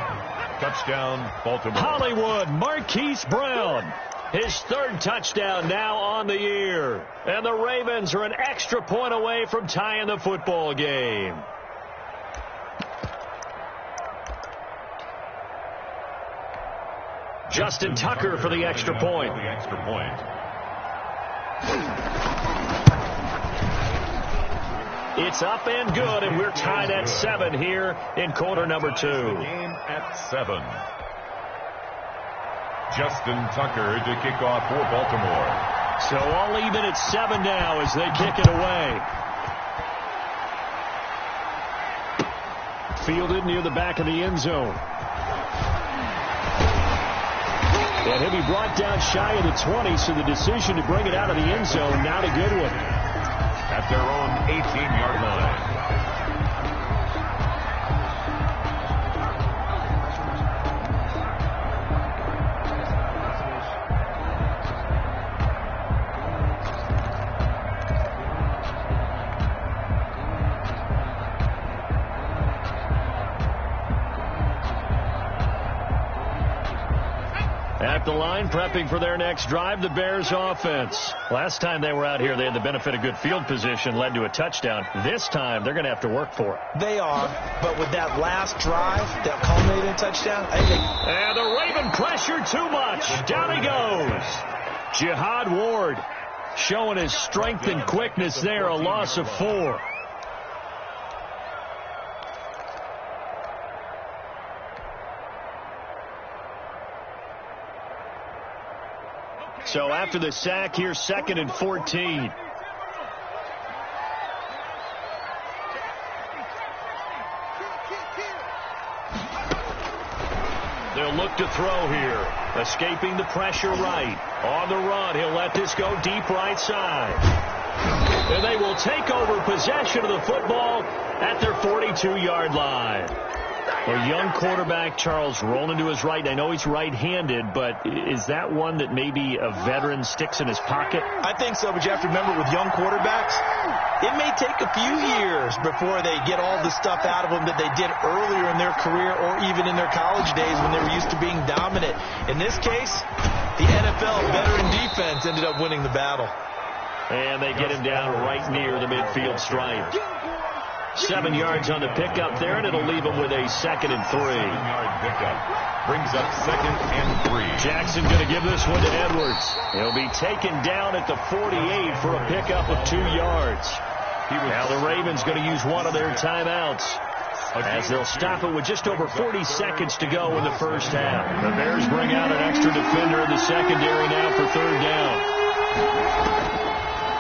Touchdown Baltimore. Hollywood Marquise Brown. His 3rd touchdown now on the year. And the Ravens are an extra point away from tying the football game. Justin Tucker for the extra point. It's up and good, and we're tied at 7 here in quarter number 2. Game at 7. Justin Tucker to kick off for Baltimore. So all even at 7 now as they kick it away. fielded near the back of the end zone. And he'll be brought down shy of the 20, so the decision to bring it out of the end zone, not a good one. At their own 18-yard line. At the line, prepping for their next drive, the Bears offense. Last time they were out here, they had the benefit of good field position, led to a touchdown. This time, they're going to have to work for it. They are, but with that last drive, that culminated in touchdown, I think. And the Raven pressure too much. Down he goes. Jihad Ward showing his strength and quickness there, a loss of 4. So after the sack, here's 2nd and 14. They'll look to throw here. Escaping the pressure right. On the run, he'll let this go deep right side. And they will take over possession of the football at their 42-yard line. A young quarterback, Charles, rolling to his right. I know he's right-handed, but is that one that maybe a veteran sticks in his pocket? I think so, but you have to remember with young quarterbacks, it may take a few years before they get all the stuff out of them that they did earlier in their career or even in their college days when they were used to being dominant. In this case, the NFL veteran defense ended up winning the battle. And they get him down right near the midfield stripe. 7 yards on the pickup there, and it'll leave him with a 2nd and 3. 7-yard pickup brings up 2nd and 3. Jackson going to give this one to Edwards. He'll be taken down at the 48 for a pickup of 2 yards. Now the Ravens going to use one of their timeouts, as they'll stop it with just over 40 seconds to go in the first half. The Bears bring out an extra defender in the secondary now for 3rd down.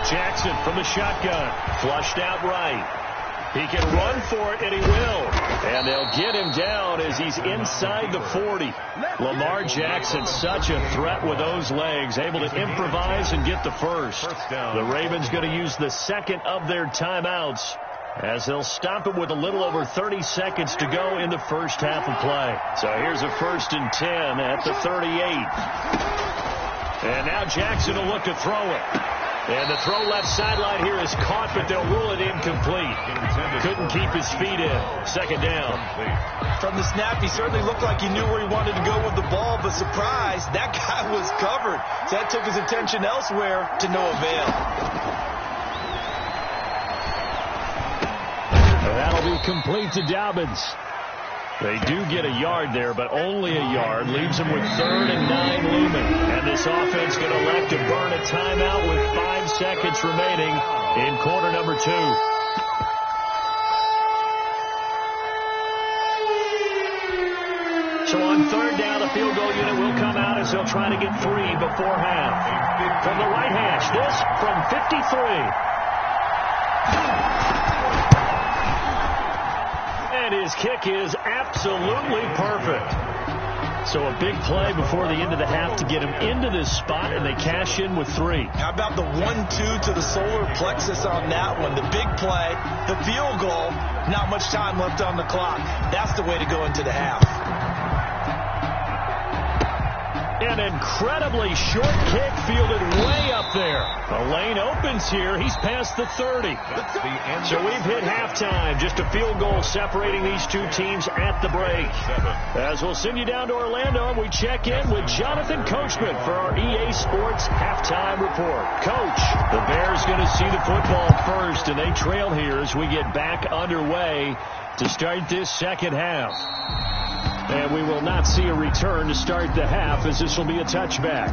Jackson from the shotgun, flushed out right. He can run for it, and he will. And they'll get him down as he's inside the 40. Lamar Jackson, such a threat with those legs, able to improvise and get the first. The Ravens going to use the 2nd of their timeouts, as they'll stop it with a little over 30 seconds to go in the first half of play. So here's a 1st and 10 at the 38. And now Jackson will look to throw it. And the throw left sideline here is caught, but they'll rule it incomplete. Couldn't keep his feet in. 2nd down. From the snap, he certainly looked like he knew where he wanted to go with the ball, but surprise, that guy was covered. So that took his attention elsewhere to no avail. That'll be complete to Dobbins. They do get a yard there, but only a yard. Leaves them with 3rd and 9 looming. And this offense going to elect to burn a timeout with 5 seconds remaining in quarter number 2. So on 3rd down, the field goal unit will come out as they'll try to get 3 before half. From the right hash, this from 53. And his kick is absolutely perfect. So a big play before the end of the half to get him into this spot, and they cash in with 3. How about the 1-2 to the solar plexus on that one? The big play, the field goal, not much time left on the clock. That's the way to go into the half. An incredibly short kick fielded way up there. The lane opens here. He's past the 30. So we've hit halftime. Just a field goal separating these two teams at the break. As we'll send you down to Orlando, and we check in with Jonathan Coachman for our EA Sports halftime report. Coach, the Bears going to see the football first, and they trail here as we get back underway to start this second half. And we will not see a return to start the half, as this will be a touchback.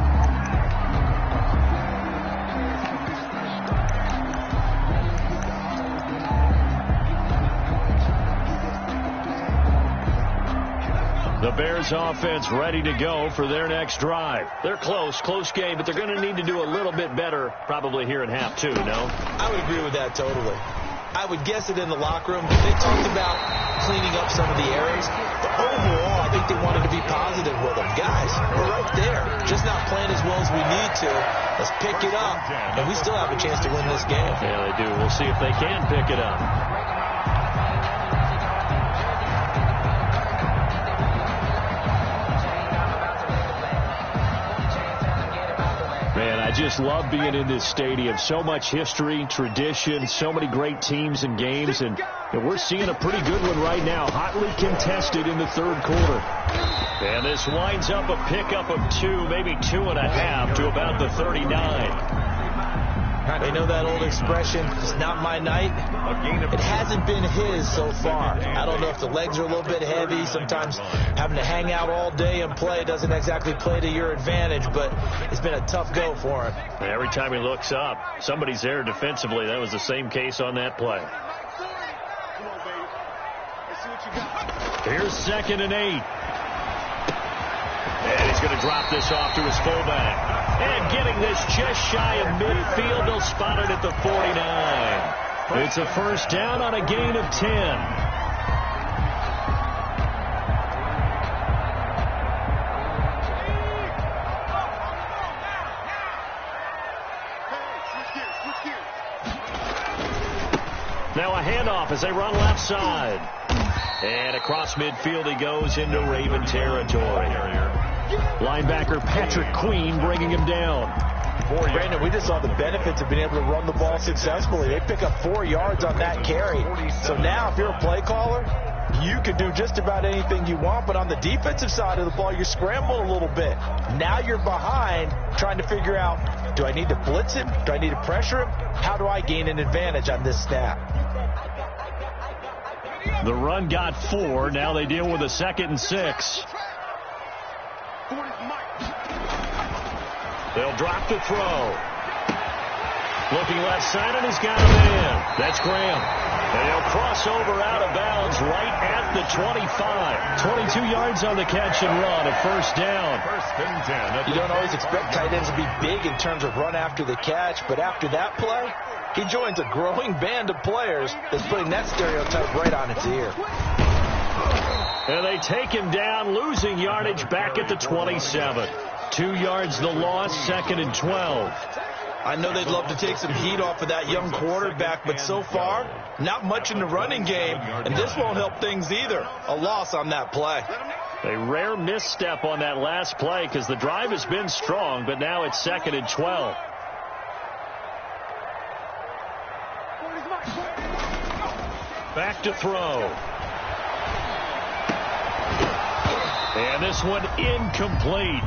The Bears offense ready to go for their next drive. They're close game, but they're going to need to do a little bit better probably here in half 2, no? I would agree with that totally. I would guess it in the locker room. They talked about cleaning up some of the errors. But overall, I think they wanted to be positive with them. Guys, we're right there. Just not playing as well as we need to. Let's pick it up. And we still have a chance to win this game. Yeah, they do. We'll see if they can pick it up. Man, I just love being in this stadium. So much history, tradition, so many great teams and games, and we're seeing a pretty good one right now. Hotly contested in the third quarter. And this winds up a pickup of 2, maybe 2.5 to about the 39. They know that old expression, it's not my night. It hasn't been his so far. I don't know if the legs are a little bit heavy. Sometimes having to hang out all day and play doesn't exactly play to your advantage, but it's been a tough go for him. Every time he looks up, somebody's there defensively. That was the same case on that play. Here's 2nd and 8. And he's going to drop this off to his fullback. And getting this just shy of midfield, they'll spot it at the 49. It's a first down on a gain of 10. Now a handoff as they run left side. And across midfield he goes into Raven territory. Linebacker Patrick Queen bringing him down. Brandon, we just saw the benefits of being able to run the ball successfully. They pick up 4 yards on that carry. So now if you're a play caller, you can do just about anything you want. But on the defensive side of the ball, you scramble a little bit. Now you're behind trying to figure out, do I need to blitz him? Do I need to pressure him? How do I gain an advantage on this snap? The run got 4. Now they deal with a 2nd and 6. They'll drop the throw. Looking left side, and he's got a man. That's Graham. And he'll cross over out of bounds right at the 25. 22 yards on the catch and run. A first down. First and 10. You don't always expect tight ends to be big in terms of run after the catch, but after that play, he joins a growing band of players that's putting that stereotype right on its ear. And they take him down, losing yardage back at the 27. 2 yards the loss, 2nd and 12. I know they'd love to take some heat off of that young quarterback, but so far, not much in the running game, and this won't help things either. A loss on that play. A rare misstep on that last play because the drive has been strong, but now it's 2nd and 12. Back to throw. And this one incomplete.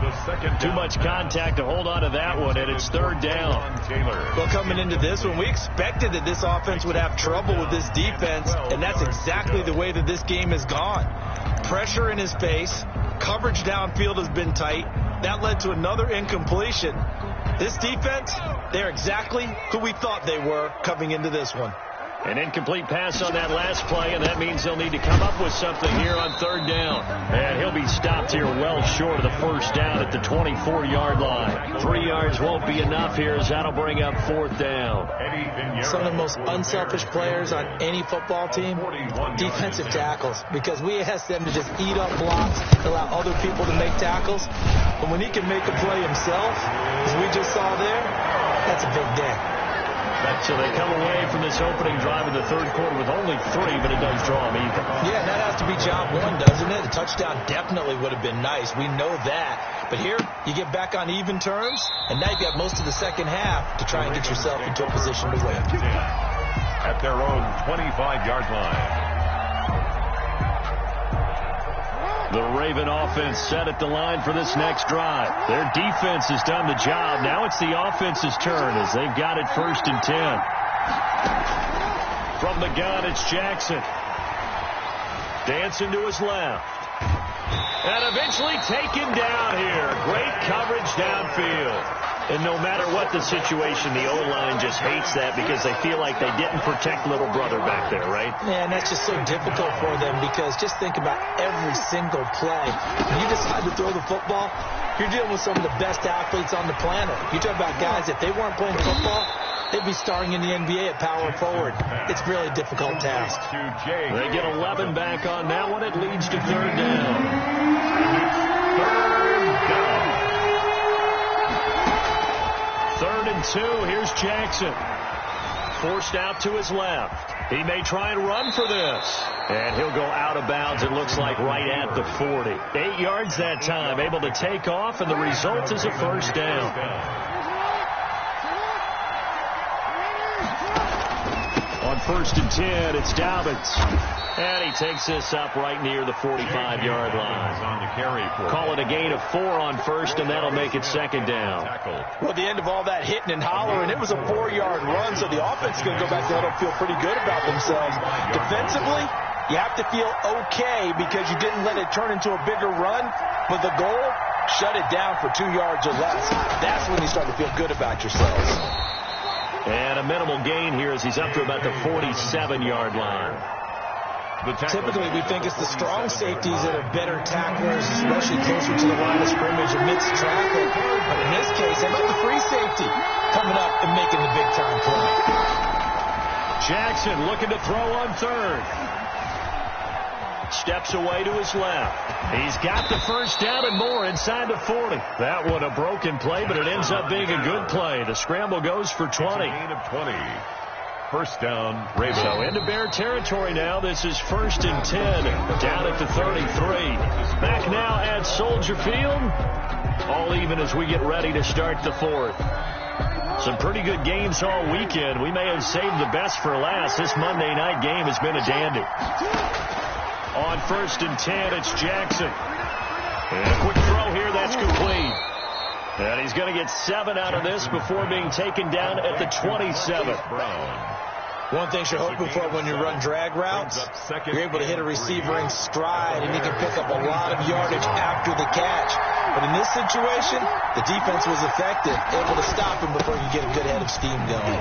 Too much contact to hold on to that one, and it's 3rd down. Well, coming into this one, we expected that this offense would have trouble with this defense, and that's exactly the way that this game has gone. Pressure in his face. Coverage downfield has been tight. That led to another incompletion. This defense, they're exactly who we thought they were coming into this one. An incomplete pass on that last play, and that means they'll need to come up with something here on 3rd down. And he'll be stopped here well short of the first down at the 24-yard line. 3 yards won't be enough here as that'll bring up 4th down. Some of the most unselfish players on any football team, defensive tackles, because we ask them to just eat up blocks, allow other people to make tackles. But when he can make a play himself, as we just saw there, that's a big day. So they come away from this opening drive in the 3rd quarter with only 3, but it does draw them even. Yeah, that has to be job 1, doesn't it? A touchdown definitely would have been nice. We know that. But here, you get back on even terms, and now you've got most of the second half to try and get yourself into a position to win. At their own 25-yard line. The Raven offense set at the line for this next drive. Their defense has done the job. Now it's the offense's turn as they've got it 1st and 10. From the gun, it's Jackson. Dancing to his left. And eventually taken down here. Great coverage downfield. And no matter what the situation, the O-line just hates that because they feel like they didn't protect little brother back there, right? Man, that's just so difficult for them because just think about every single play. When you decide to throw the football, you're dealing with some of the best athletes on the planet. You talk about guys, if they weren't playing football, He'd be starring in the NBA at power forward. It's really a difficult task. They get 11 back on that one. It leads to third down. Third and 2. Here's Jackson. Forced out to his left. He may try and run for this. And he'll go out of bounds, it looks like, right at the 40. 8 yards that time, able to take off, and the result is a first down. On first and 10, it's Dobbins. And he takes this up right near the 45-yard line. Call it a gain of 4 on first, and that'll make it second down. Well, at the end of all that hitting and hollering, it was a 4-yard run, so the offense is going to go back there and feel pretty good about themselves. Defensively, you have to feel okay because you didn't let it turn into a bigger run, but the goal, shut it down for 2 yards or less. That's when you start to feel good about yourselves. And a minimal gain here as he's up to about the 47-yard line. Typically, we think it's the strong safeties that are better tacklers, especially closer to the line of scrimmage amidst traffic. But in this case, how about the free safety coming up and making the big-time play? Jackson looking to throw on third. Steps away to his left. He's got the first down and more inside the 40. That one a broken play, but it ends up being a good play. The scramble goes for 20. Gain of 20. First down, Ravens. So into Bear territory now. This is first and 10. Down at the 33. Back now at Soldier Field. All even as we get ready to start the fourth. Some pretty good games all weekend. We may have saved the best for last. This Monday night game has been a dandy. On first and 10, it's Jackson. And a quick throw here, that's complete. And he's going to get 7 out of this before being taken down at the 27. One thing you're hoping for when you run drag routes, you're able to hit a receiver in stride, and he can pick up a lot of yardage after the catch. But in this situation, the defense was effective, able to stop him before you get a good head of steam going.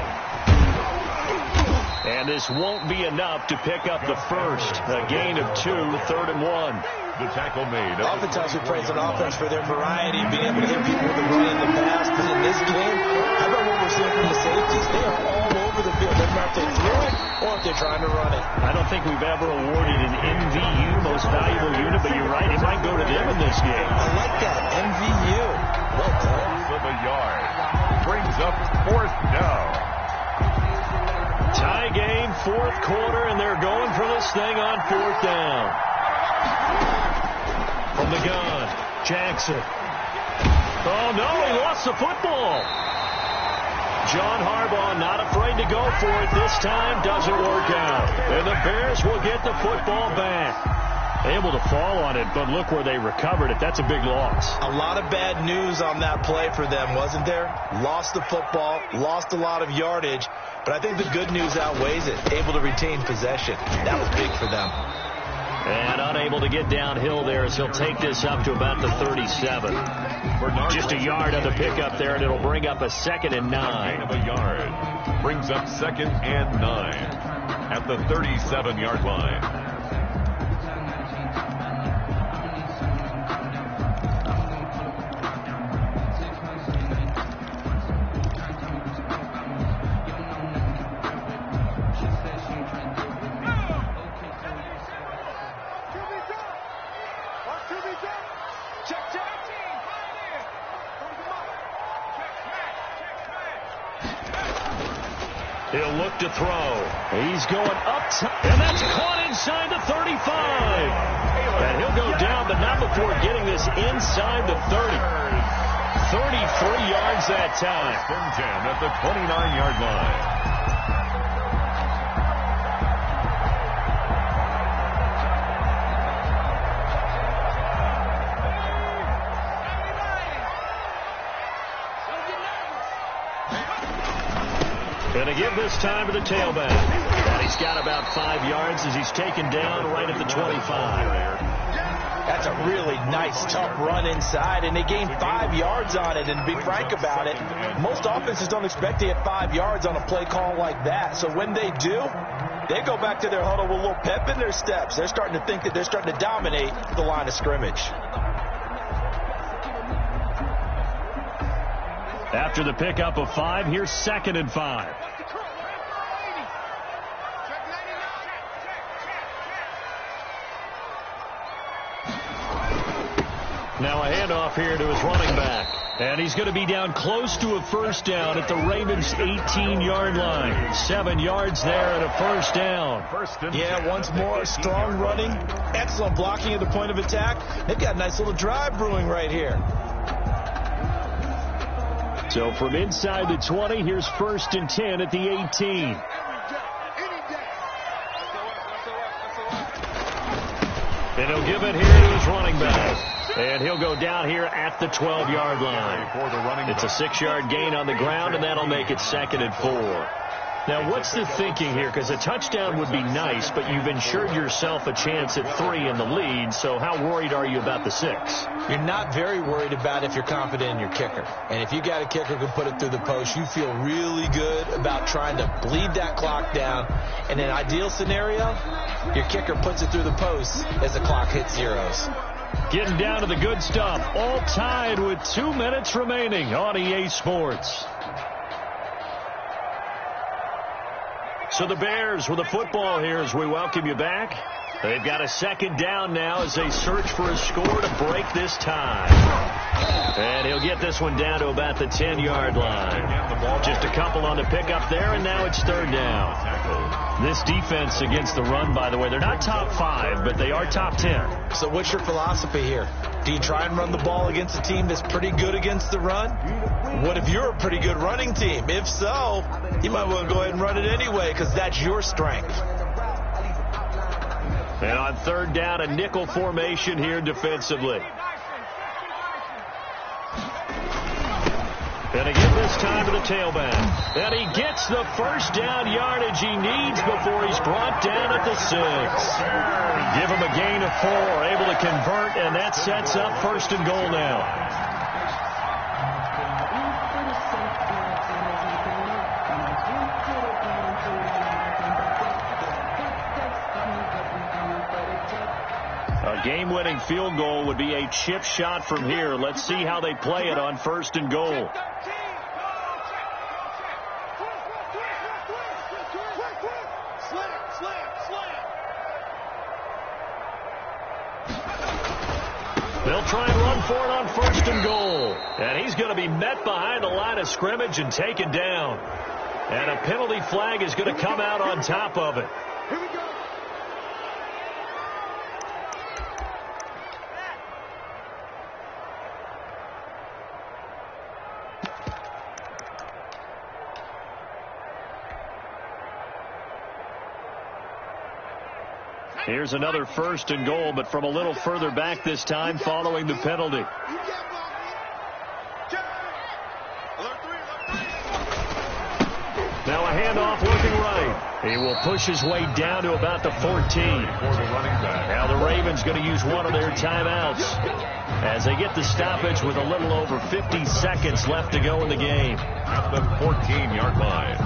And this won't be enough to pick up the first. A gain of 2, third and 1. The tackle made. Oftentimes we praise an offense for their variety, being able to hit people with the run in the pass. But in this game, how about what we're seeing from the safeties? They are all over the field. Doesn't matter if they threw it or if they're trying to run it. I don't think we've ever awarded an MVU, most valuable unit, but you're right, it might go to them in this game. I like that, MVU. Well done. Of a yard. Brings up fourth down. Tie game, fourth quarter, and they're going for this thing on fourth down. From the gun, Jackson. Oh, no, he lost the football. John Harbaugh not afraid to go for it this time. Doesn't work out. And the Bears will get the football back. Able to fall on it, but look where they recovered it. That's a big loss. A lot of bad news on that play for them, wasn't there? Lost the football, lost a lot of yardage, but I think the good news outweighs it. Able to retain possession. That was big for them. And unable to get downhill there as he'll take this up to about the 37. Just a yard on the pickup there, and it'll bring up a 2nd and 9. Of a yard. Brings up 2nd and 9 at the 37-yard line. He'll look to throw. He's going up top, and that's caught inside the 35. And he'll go down, but not before getting this inside the 30. 33 yards that time. 10 at the 29-yard line. Going to give this time to the tailback. And he's got about 5 yards as he's taken down right at the 25. That's a really nice, tough run inside, and they gained 5 yards on it. And to be frank about it, most offenses don't expect to get 5 yards on a play call like that. So when they do, they go back to their huddle with a little pep in their steps. They're starting to think that they're starting to dominate the line of scrimmage. After the pickup of 5, here's 2nd and 5. Now a handoff here to his running back. And he's going to be down close to a first down at the Ravens' 18-yard line. 7 yards there and a first down. Yeah, once more, strong running, excellent blocking at the point of attack. They've got a nice little drive brewing right here. So from inside the 20, here's 1st and 10 at the 18. And he'll give it here to his running back. And he'll go down here at the 12-yard line. It's a 6-yard gain on the ground, and that'll make it 2nd and 4. Now, what's the thinking here? Because a touchdown would be nice, but you've ensured yourself a chance at 3 in the lead, so how worried are you about the 6? You're not very worried about if you're confident in your kicker. And if you got a kicker who can put it through the post, you feel really good about trying to bleed that clock down. In an ideal scenario, your kicker puts it through the post as the clock hits zeros. Getting down to the good stuff, all tied with 2 minutes remaining on EA Sports. So the Bears with the football here as we welcome you back. They've got a 2nd down now as they search for a score to break this tie. And he'll get this one down to about the 10-yard line. Just a couple on the pickup there, and now it's 3rd down. This defense against the run, by the way, they're not top 5, but they are top 10. So what's your philosophy here? Do you try and run the ball against a team that's pretty good against the run? What if you're a pretty good running team? If so, you might want to go ahead and run it anyway because that's your strength. And on 3rd down, a nickel formation here defensively. And again this time to the tailback. And he gets the first down yardage he needs before he's brought down at the 6. Give him a gain of 4, able to convert, and that sets up 1st and goal now. A game-winning field goal would be a chip shot from here. Let's see how they play it on 1st and goal. They'll try and run for it on 1st and goal. And he's going to be met behind the line of scrimmage and taken down. And a penalty flag is going to come out on top of it. Here we go. Here's another 1st and goal, but from a little further back this time following the penalty. Now a handoff looking right. He will push his way down to about the 14. Now the Ravens going to use one of their timeouts as they get the stoppage with a little over 50 seconds left to go in the game. At the 14-yard line.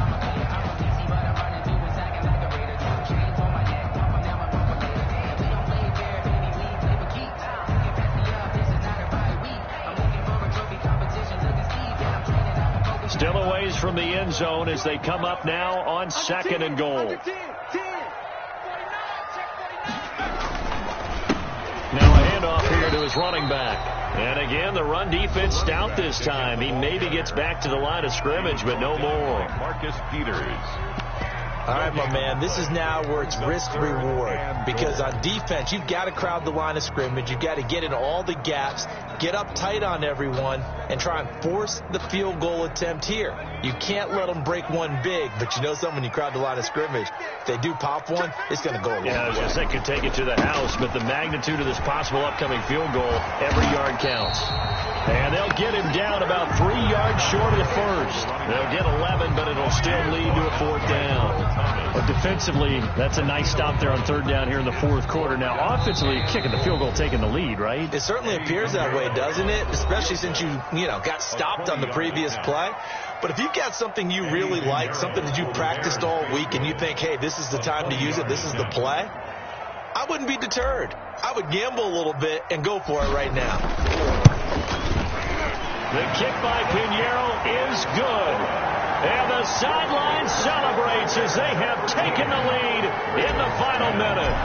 Still a ways from the end zone as they come up now on 2nd and goal. Now a handoff here to his running back. And again, the run defense stout this time. He maybe gets back to the line of scrimmage, but no more. Marcus Peters. All right, my man, this is now where it's risk-reward because on defense, you've got to crowd the line of scrimmage. You've got to get in all the gaps, get up tight on everyone, and try and force the field goal attempt here. You can't let them break one big, but you know something, when you crowd the line of scrimmage, if they do pop one, it's going to go a long way. Yeah, I was going to say could take it to the house, but the magnitude of this possible upcoming field goal, every yard counts. And they'll get him down about 3 yards short of the first. They'll get 11, but it'll still lead to a 4th down. But defensively, that's a nice stop there on 3rd down here in the 4th quarter. Now, offensively, kicking the field goal, taking the lead, right? It certainly appears that way, doesn't it? Especially since you got stopped on the previous play. But if you've got something you really like, something that you practiced all week, and you think, hey, this is the time to use it, this is the play, I wouldn't be deterred. I would gamble a little bit and go for it right now. The kick by Pinheiro is good. And the sideline celebrates as they have taken the lead in the final minute.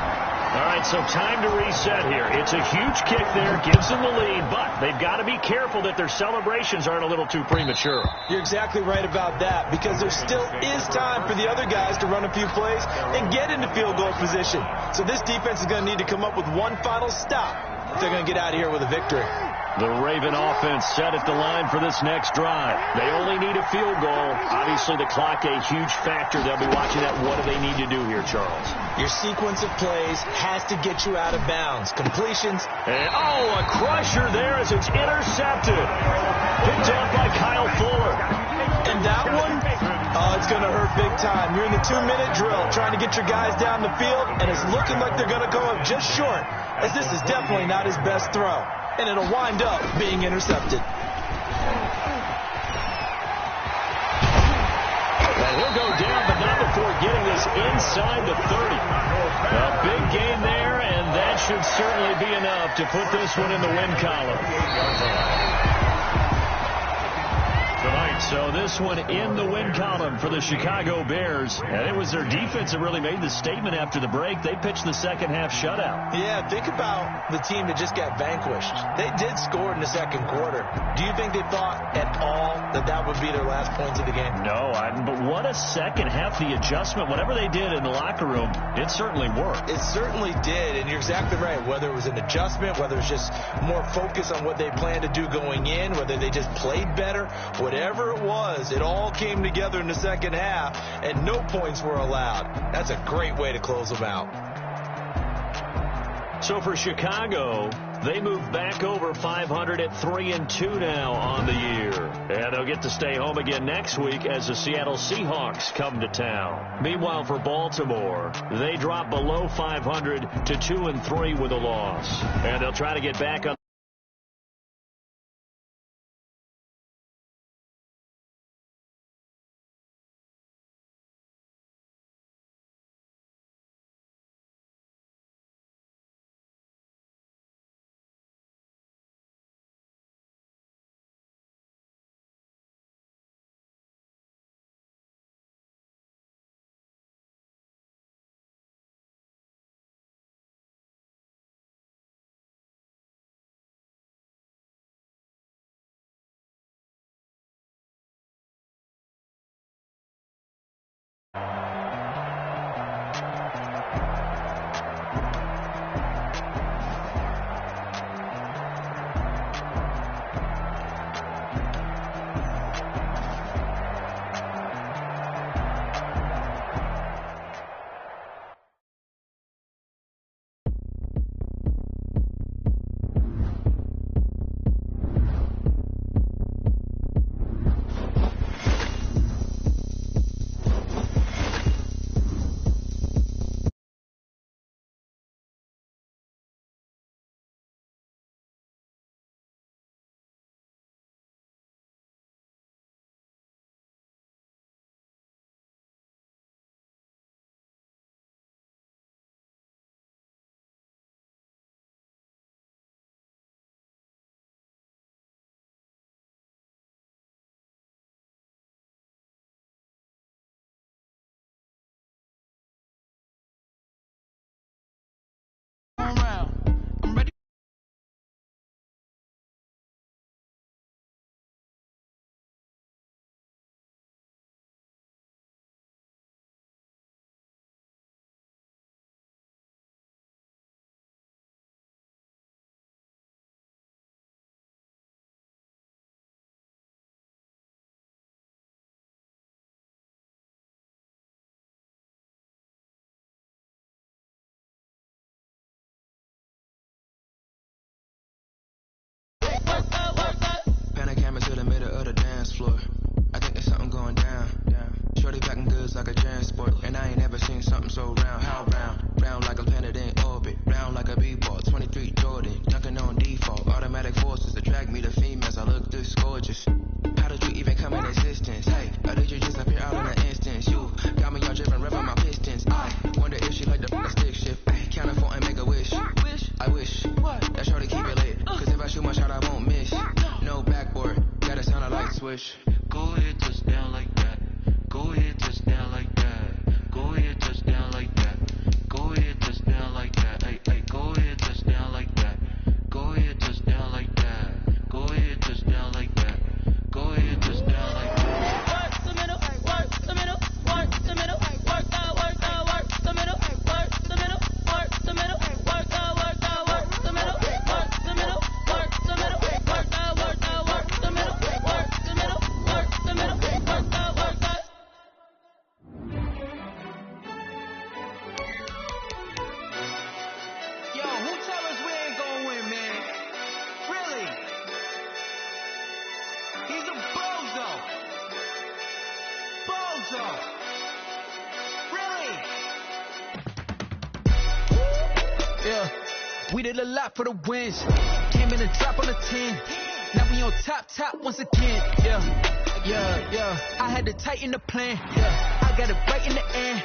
All right, so time to reset here. It's a huge kick there, gives them the lead, but they've got to be careful that their celebrations aren't a little too premature. You're exactly right about that, because there still is time for the other guys to run a few plays and get into field goal position. So this defense is going to need to come up with one final stop if they're going to get out of here with a victory. The Raven offense set at the line for this next drive. They only need a field goal. Obviously, the clock a huge factor. They'll be watching that. What do they need to do here, Charles? Your sequence of plays has to get you out of bounds. Completions. And, a crusher there as it's intercepted. Picked up by Kyle Fuller. And that one, it's going to hurt big time. You're in the 2-minute drill trying to get your guys down the field, and it's looking like they're going to go up just short, as this is definitely not his best throw. And it'll wind up being intercepted. And he'll go down, but not before getting this inside the 30. A big gain there, and that should certainly be enough to put this one in the win column. Tonight, so this one in the win column for the Chicago Bears. And it was their defense that really made the statement after the break. They pitched the second half shutout. Yeah, think about the team that just got vanquished. They did score in the second quarter. Do you think they thought at all that that would be their last points of the game? No, but what a second half. The adjustment, whatever they did in the locker room, it certainly worked. It certainly did, and you're exactly right. Whether it was an adjustment, whether it's just more focus on what they planned to do going in, whether they just played better, whatever it was, it all came together in the second half, and no points were allowed. That's a great way to close them out. So for Chicago, they move back over 500 at 3-2 now on the year. And they'll get to stay home again next week as the Seattle Seahawks come to town. Meanwhile, for Baltimore, they drop below 500 to 2-3 with a loss. And they'll try to get back on push. Go ahead, touchdown like that. Go ahead, touchdown like that. Go ahead, touchdown like that. Go ahead, touchdown like that. Hey, hey, go ahead, touchdown like that. Go ahead, touchdown like that. Go ahead, touchdown like that. Go ahead, touchdown like that. Work the middle, work the middle, work the middle, work the middle, work the middle, work the middle, work the middle, work the middle, work the middle, work the middle, work the middle, work the middle, work the middle, work the. Yo, who tell us we ain't gonna win, man? Really? He's a bozo. Bozo. Really? Yeah, we did a lot for the wins. Came in and drop on the 10. Now we on top once again. Yeah. I had to tighten the plan. Yeah, I got it right in the end.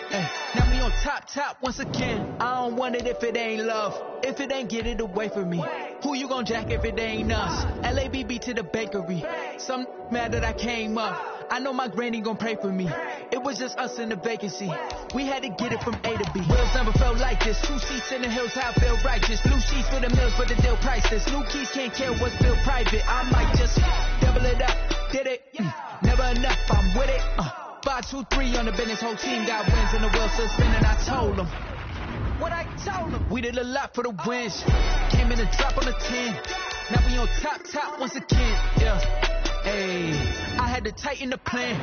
Now we on top once again. I don't want it if it ain't love. If it ain't, get it away from me. Who you gon' jack if it ain't us? LABB to the bakery. Some mad that I came up. I know my granny gon' pray for me. It was just us in the vacancy. We had to get it from A to B. Wheels never felt like this. 2 seats in the hills, how I feel righteous. Blue sheets for the mills, but the deal priceless. New keys can't care what's still private. I might just double it up. Did it? Never enough, I'm with it. 5, 2, 3 on the business. Whole team got wins and the wheels still spinning. I told them what I told them. We did a lot for the wins. Came in and drop on the 10. Now we on top once again. Yeah. Hey, I had to tighten the plan.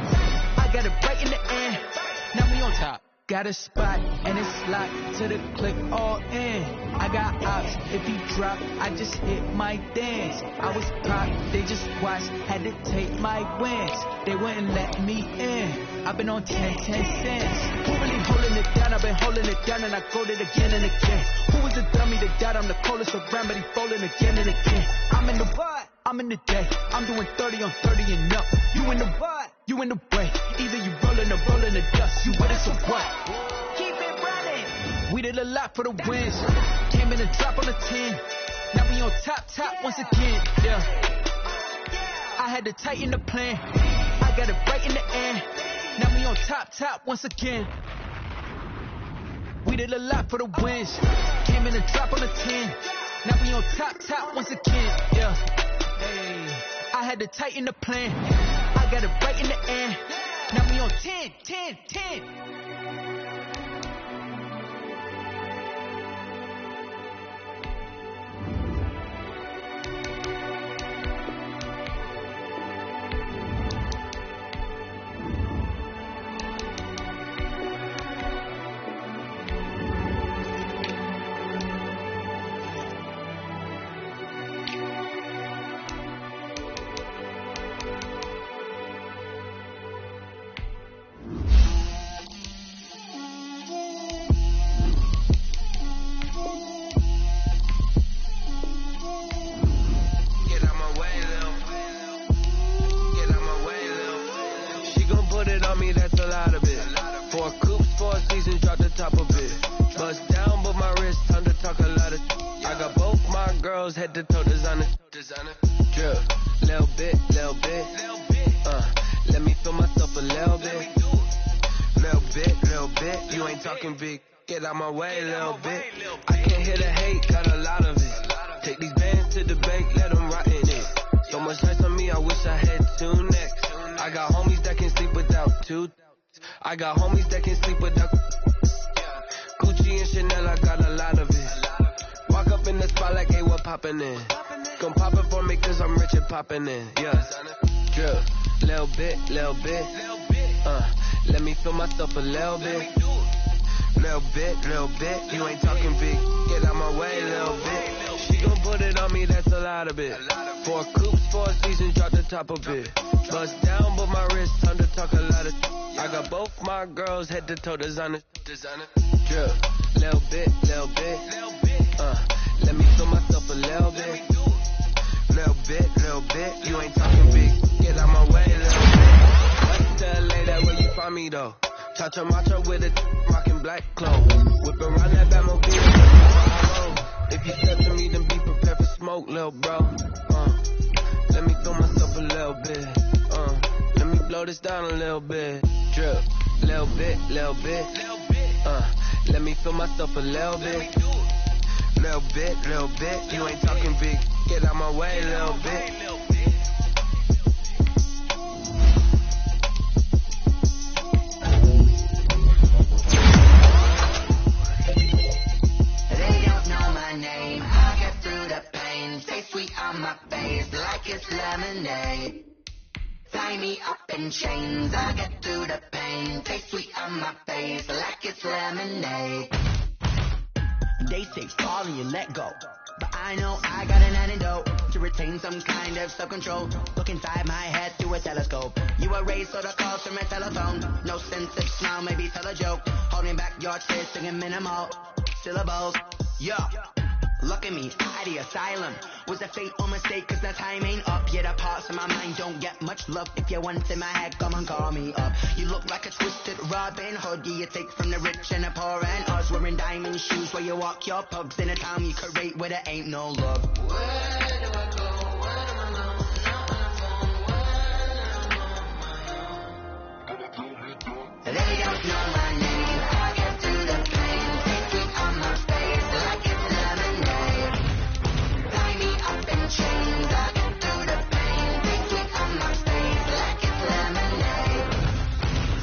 I got it right in the end. Now we on top. Got a spot and it's locked to the click all in. I got ops, if he drop, I just hit my dance. I was pop, they just watched, had to take my wins. They wouldn't let me in. I've been on 10 cents. Who really holding it down? I've been holding it down and I called it again and again. Who was the dummy that died? I'm the coldest around, but he falling again and again. I'm in the what? I'm in the day. I'm doing 30 on 30 and up. You in the what? You in the way. Either you rolling or rolling the dust. You with us or what? Keep it running. We did a lot for the wins. Came in and drop on the 10. Now we on top once again. Yeah. I had to tighten the plan. I got it right in the end. Now we on top once again. We did a lot for the wins. Came in and drop on the 10. Now we on top once again. Yeah. Hey, I had to tighten the plan. I got it right in the end. Now we on 10. Head to toe designer, drip, little bit, let me feel myself a little bit, you ain't talking big, get out my way, little bit, I can't hear the hate, got a lot of it, take these bands to the bank, let them rot in it, so much ice on me, I wish I had 2 necks, I got homies that can sleep without 2, I got homies that can sleep without, Gucci and Chanel, I got a lot of it. Walk up in the spot like, hey, what poppin' in? Come pop it for me, cause I'm rich and poppin' in. Yeah, drip, little bit, let me feel myself a little bit. Little bit, you ain't talking big. Get out my way, little bit. She gon' put it on me, that's a lot of it. 4 coops, 4 seasons, drop the top of it. Bust down, but my wrist, time to talk a lot of. I got both my girls, head to toe designer. Drip, little bit, let me feel myself a little bit. Little bit, you ain't talking big. Get out my way, little bit. West to LA, that where you find me though. Chacha macha with a rockin' black clothes. Whip around that Batmobile. If you step to me, then be prepared for smoke, little bro. Let me feel myself a little bit. this down a little bit. Drip, little bit, little bit. Let me feel myself a little bit. Little bit. You ain't talking big. Get out my way, little bit. They don't know my name. I get through the pain. Stay sweet on my face like it's lemonade. Tie me up in chains. I get through the pain. Stay sweet on my face like it's lemonade. They say fall and you let go, but I know I got an antidote to retain some kind of self-control. Look inside my head through a telescope. You erase all the calls from a telephone. No sense of smile, maybe tell a joke. Holding back your tears, singing minimal syllables. Yo, look at me, out of the asylum. Was a fate or mistake, cause the time ain't up. Yet the parts of my mind don't get much love. If you're once in my head, come and call me up. You look like a twisted Robin Hood. You take from the rich and the poor and us. Wearing diamond shoes where you walk your pugs. In a town you create where there ain't no love. Where do I go? Where do I go? They don't know my name. I get through the pain. Take me on my face like it's lemonade. Tie me up in chains. I get through the pain. Take me on my face like it's lemonade.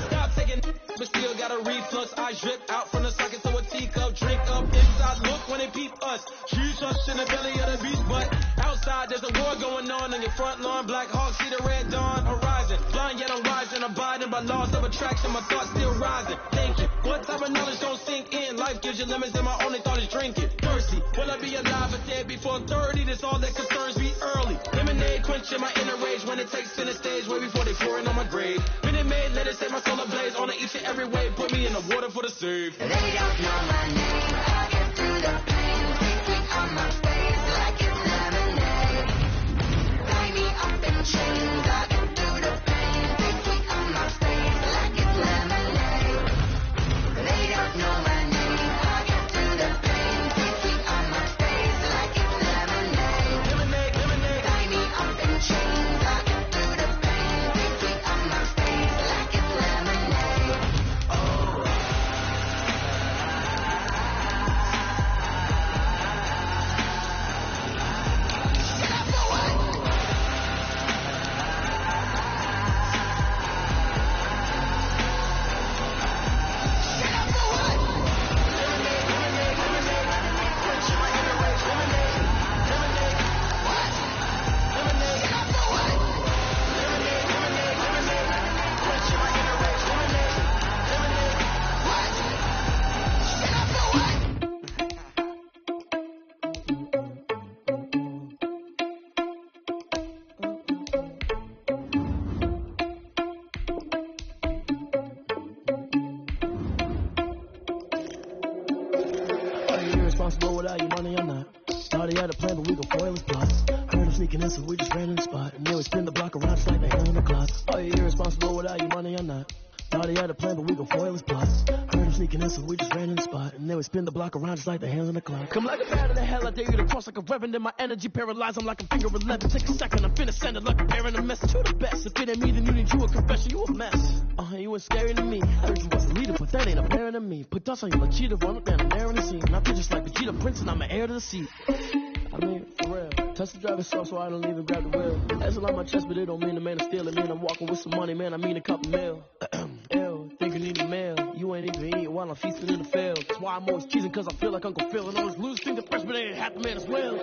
Stop taking, but still got a reflux. I drip out from the socket to a teacup. Drink up inside. Look when they peep us. Huge us in the belly of the beast, but outside there's a war going on your front lawn. Black Hawk see the red dawn horizon. Blind yet I'm rising, abiding by laws of attraction. My thoughts still rising. Thinking, what type of knowledge don't sink in? Life gives you lemons and my only thought is drinking. Thirsty, will I be alive or dead before 30? That's all that concerns me early. Lemonade quenching my inner rage when it takes center stage way before they pour it on my grave. Minute Maid, let it set my soul ablaze on each and every way. Put me in the water for the save. They don't know my name. I get through the pain. Take me on my face like it's lemonade. Tie me up in chains. I get through the pain. Take me on my face like it's lemonade. They don't know my name. I get through the pain. Take me on my face like it's lemonade. Tie me up in chains. I get through the pain. Take me on my face like it's lemonade. Oh. Irresponsible without your money, I'm not. Thought he had a plan, but we gon' foil his plots. Heard him sneaking in, so we just ran in the spot. And then we spin the block around just like the hand on the clock. Oh, you irresponsible without your money, I'm not. Thought he had a plan, but we gon' foil his plots. Heard him sneaking in, so we just ran in the spot. And then we spin the block around just like the hands on the clock. Come like a bat in the hell, I dare you to cross like a reverend. And my energy paralyzed, I'm like a finger 11. Take a second, I'm finna send it like a parent a message. You the best, if it ain't me, then you need you a confession. You a mess, you ain't scary to me. I heard you was a leader, but that ain't apparent to me. Put dust on you like cheetah, run up down the air in the scene. And I feel just like Vegeta Prince, and I'm an heir to the seat. I mean, for real. Touch the driver's soft so I don't even grab the wheel. That's on my chest, but it don't mean the man is stealing. Man, I'm walking with some money, man, I mean a couple mil. Ew, think you need a meal. You ain't even eating while I'm feasting in the field. That's why I'm always cheesing, cause I feel like Uncle Phil. And all those losers think the freshman ain't half the man as well.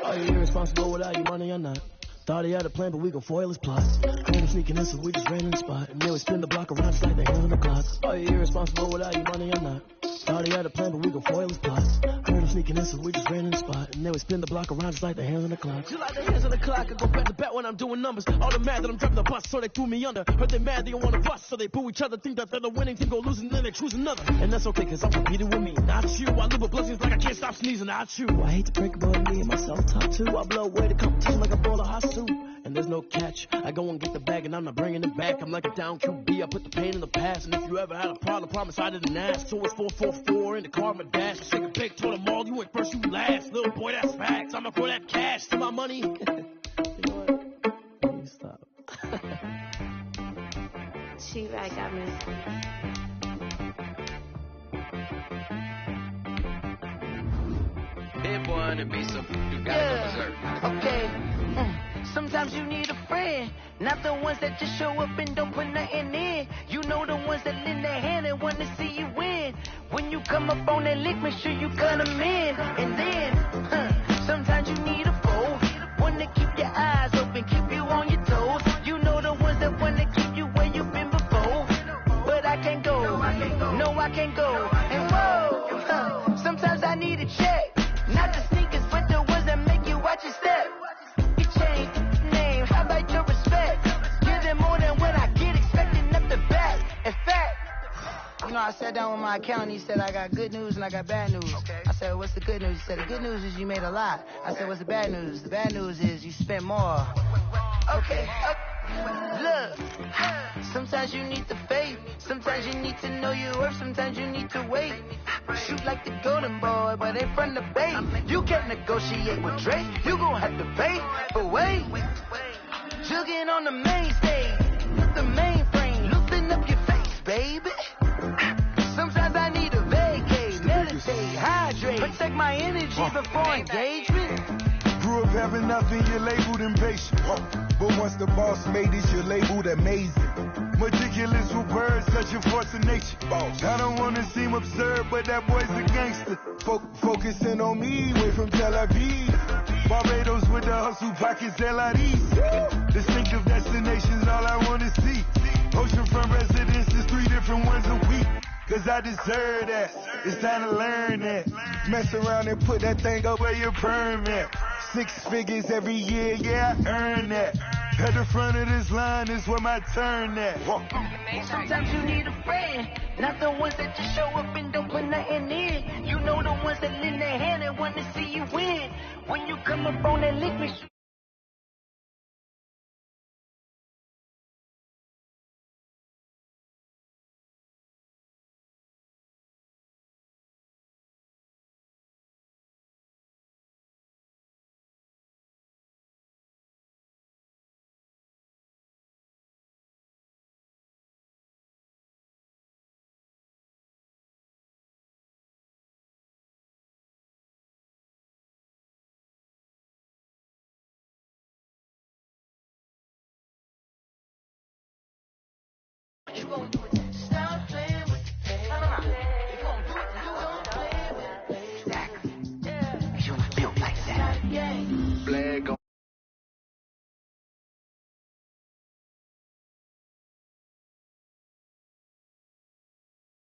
Are you irresponsible without your money or not? Thought he had a plan, but we gon' foil his plots. Heard him sneaking in, so we just ran in the spot. And then we spin the block around just like the hands on the clock. Are you irresponsible without your money or not? Thought he had a plan, but we gon' foil his plots. Heard him sneaking in, so we just ran in the spot. And then we spin the block around just like the hands on the clock. Just like the hands on the clock, I go back to back when I'm doing numbers. All the mad that I'm driving the bus, so they threw me under. Heard they mad, they don't wanna bust, so they boo each other. Think that they're the winning team, go losing, then they choose another. And that's okay, cause I'm competing with me, not you. I live with blessings like I can't stop sneezing, not you. I hate to break about me and my self-talk too. I blow away the competition like a bowl of hot soup. And there's no catch. I go and get the bag and I'm not bringing it back. I'm like a down QB. I put the pain in the past. And if you ever had a problem, promise I didn't ask. So it's 444 in the car, my dash. Shake a big, told them all, you ain't first, you last. Little boy, that's facts. I'm up for that cash. See my money. You know what? Let me stop. T-Rag got music. Hit one and be so you gotta go berserk. Okay. Sometimes you need a friend, not the ones that just show up and don't put nothing in. You know the ones that lend their hand and want to see you win. When you come up on that lick, make sure you cut them in. And then, sometimes you need a foe, one to keep your eyes open, keep you on your toes. You know the ones that want to keep you where you've been before. But I can't go, no I can't go. And whoa, sometimes I need a check, not the sneakers, but the ones that make you watch your step. Change name, how about your respect? Give them more than what I get, expecting up the back. In fact, you know, I sat down with my accountant, he said I got good news and I got bad news. I said, what's the good news? He said, the good news is you made a lot. I said, what's the bad news? The bad news is you spent more. Okay, look, sometimes you need the faith, sometimes you need to know your worth, sometimes you need to wait. Shoot like the golden boy, but ain't from the bay. You can't negotiate with Drake, you gon' have to pay. But wait, jugging on the main stage, the mainframe, loosen up your face, baby. Sometimes I need a vacate, meditate, hydrate, protect my energy before engagement. Grew up having nothing, you're labeled impatient. But once the boss made it, you're labeled amazing. Meticulous with words, cause you're force of nature. I don't wanna seem absurd, but that boy's a gangster. Focusing on me, way from Tel Aviv. Barbados with the hustle pockets, LIDs. Distinctive destinations, all I wanna see. Oceanfront residences, 3 different ones a week. Cause I deserve that, it's time to learn that. Mess around and put that thing over your permit. 6 figures every year, yeah, I earn that. At the front of this line is where my turn at. Sometimes you need a friend, not the ones that just show up and don't put nothing in. You know the ones that lend their hand and want to see you win. When you come up on that lick, make sure you gon' do it.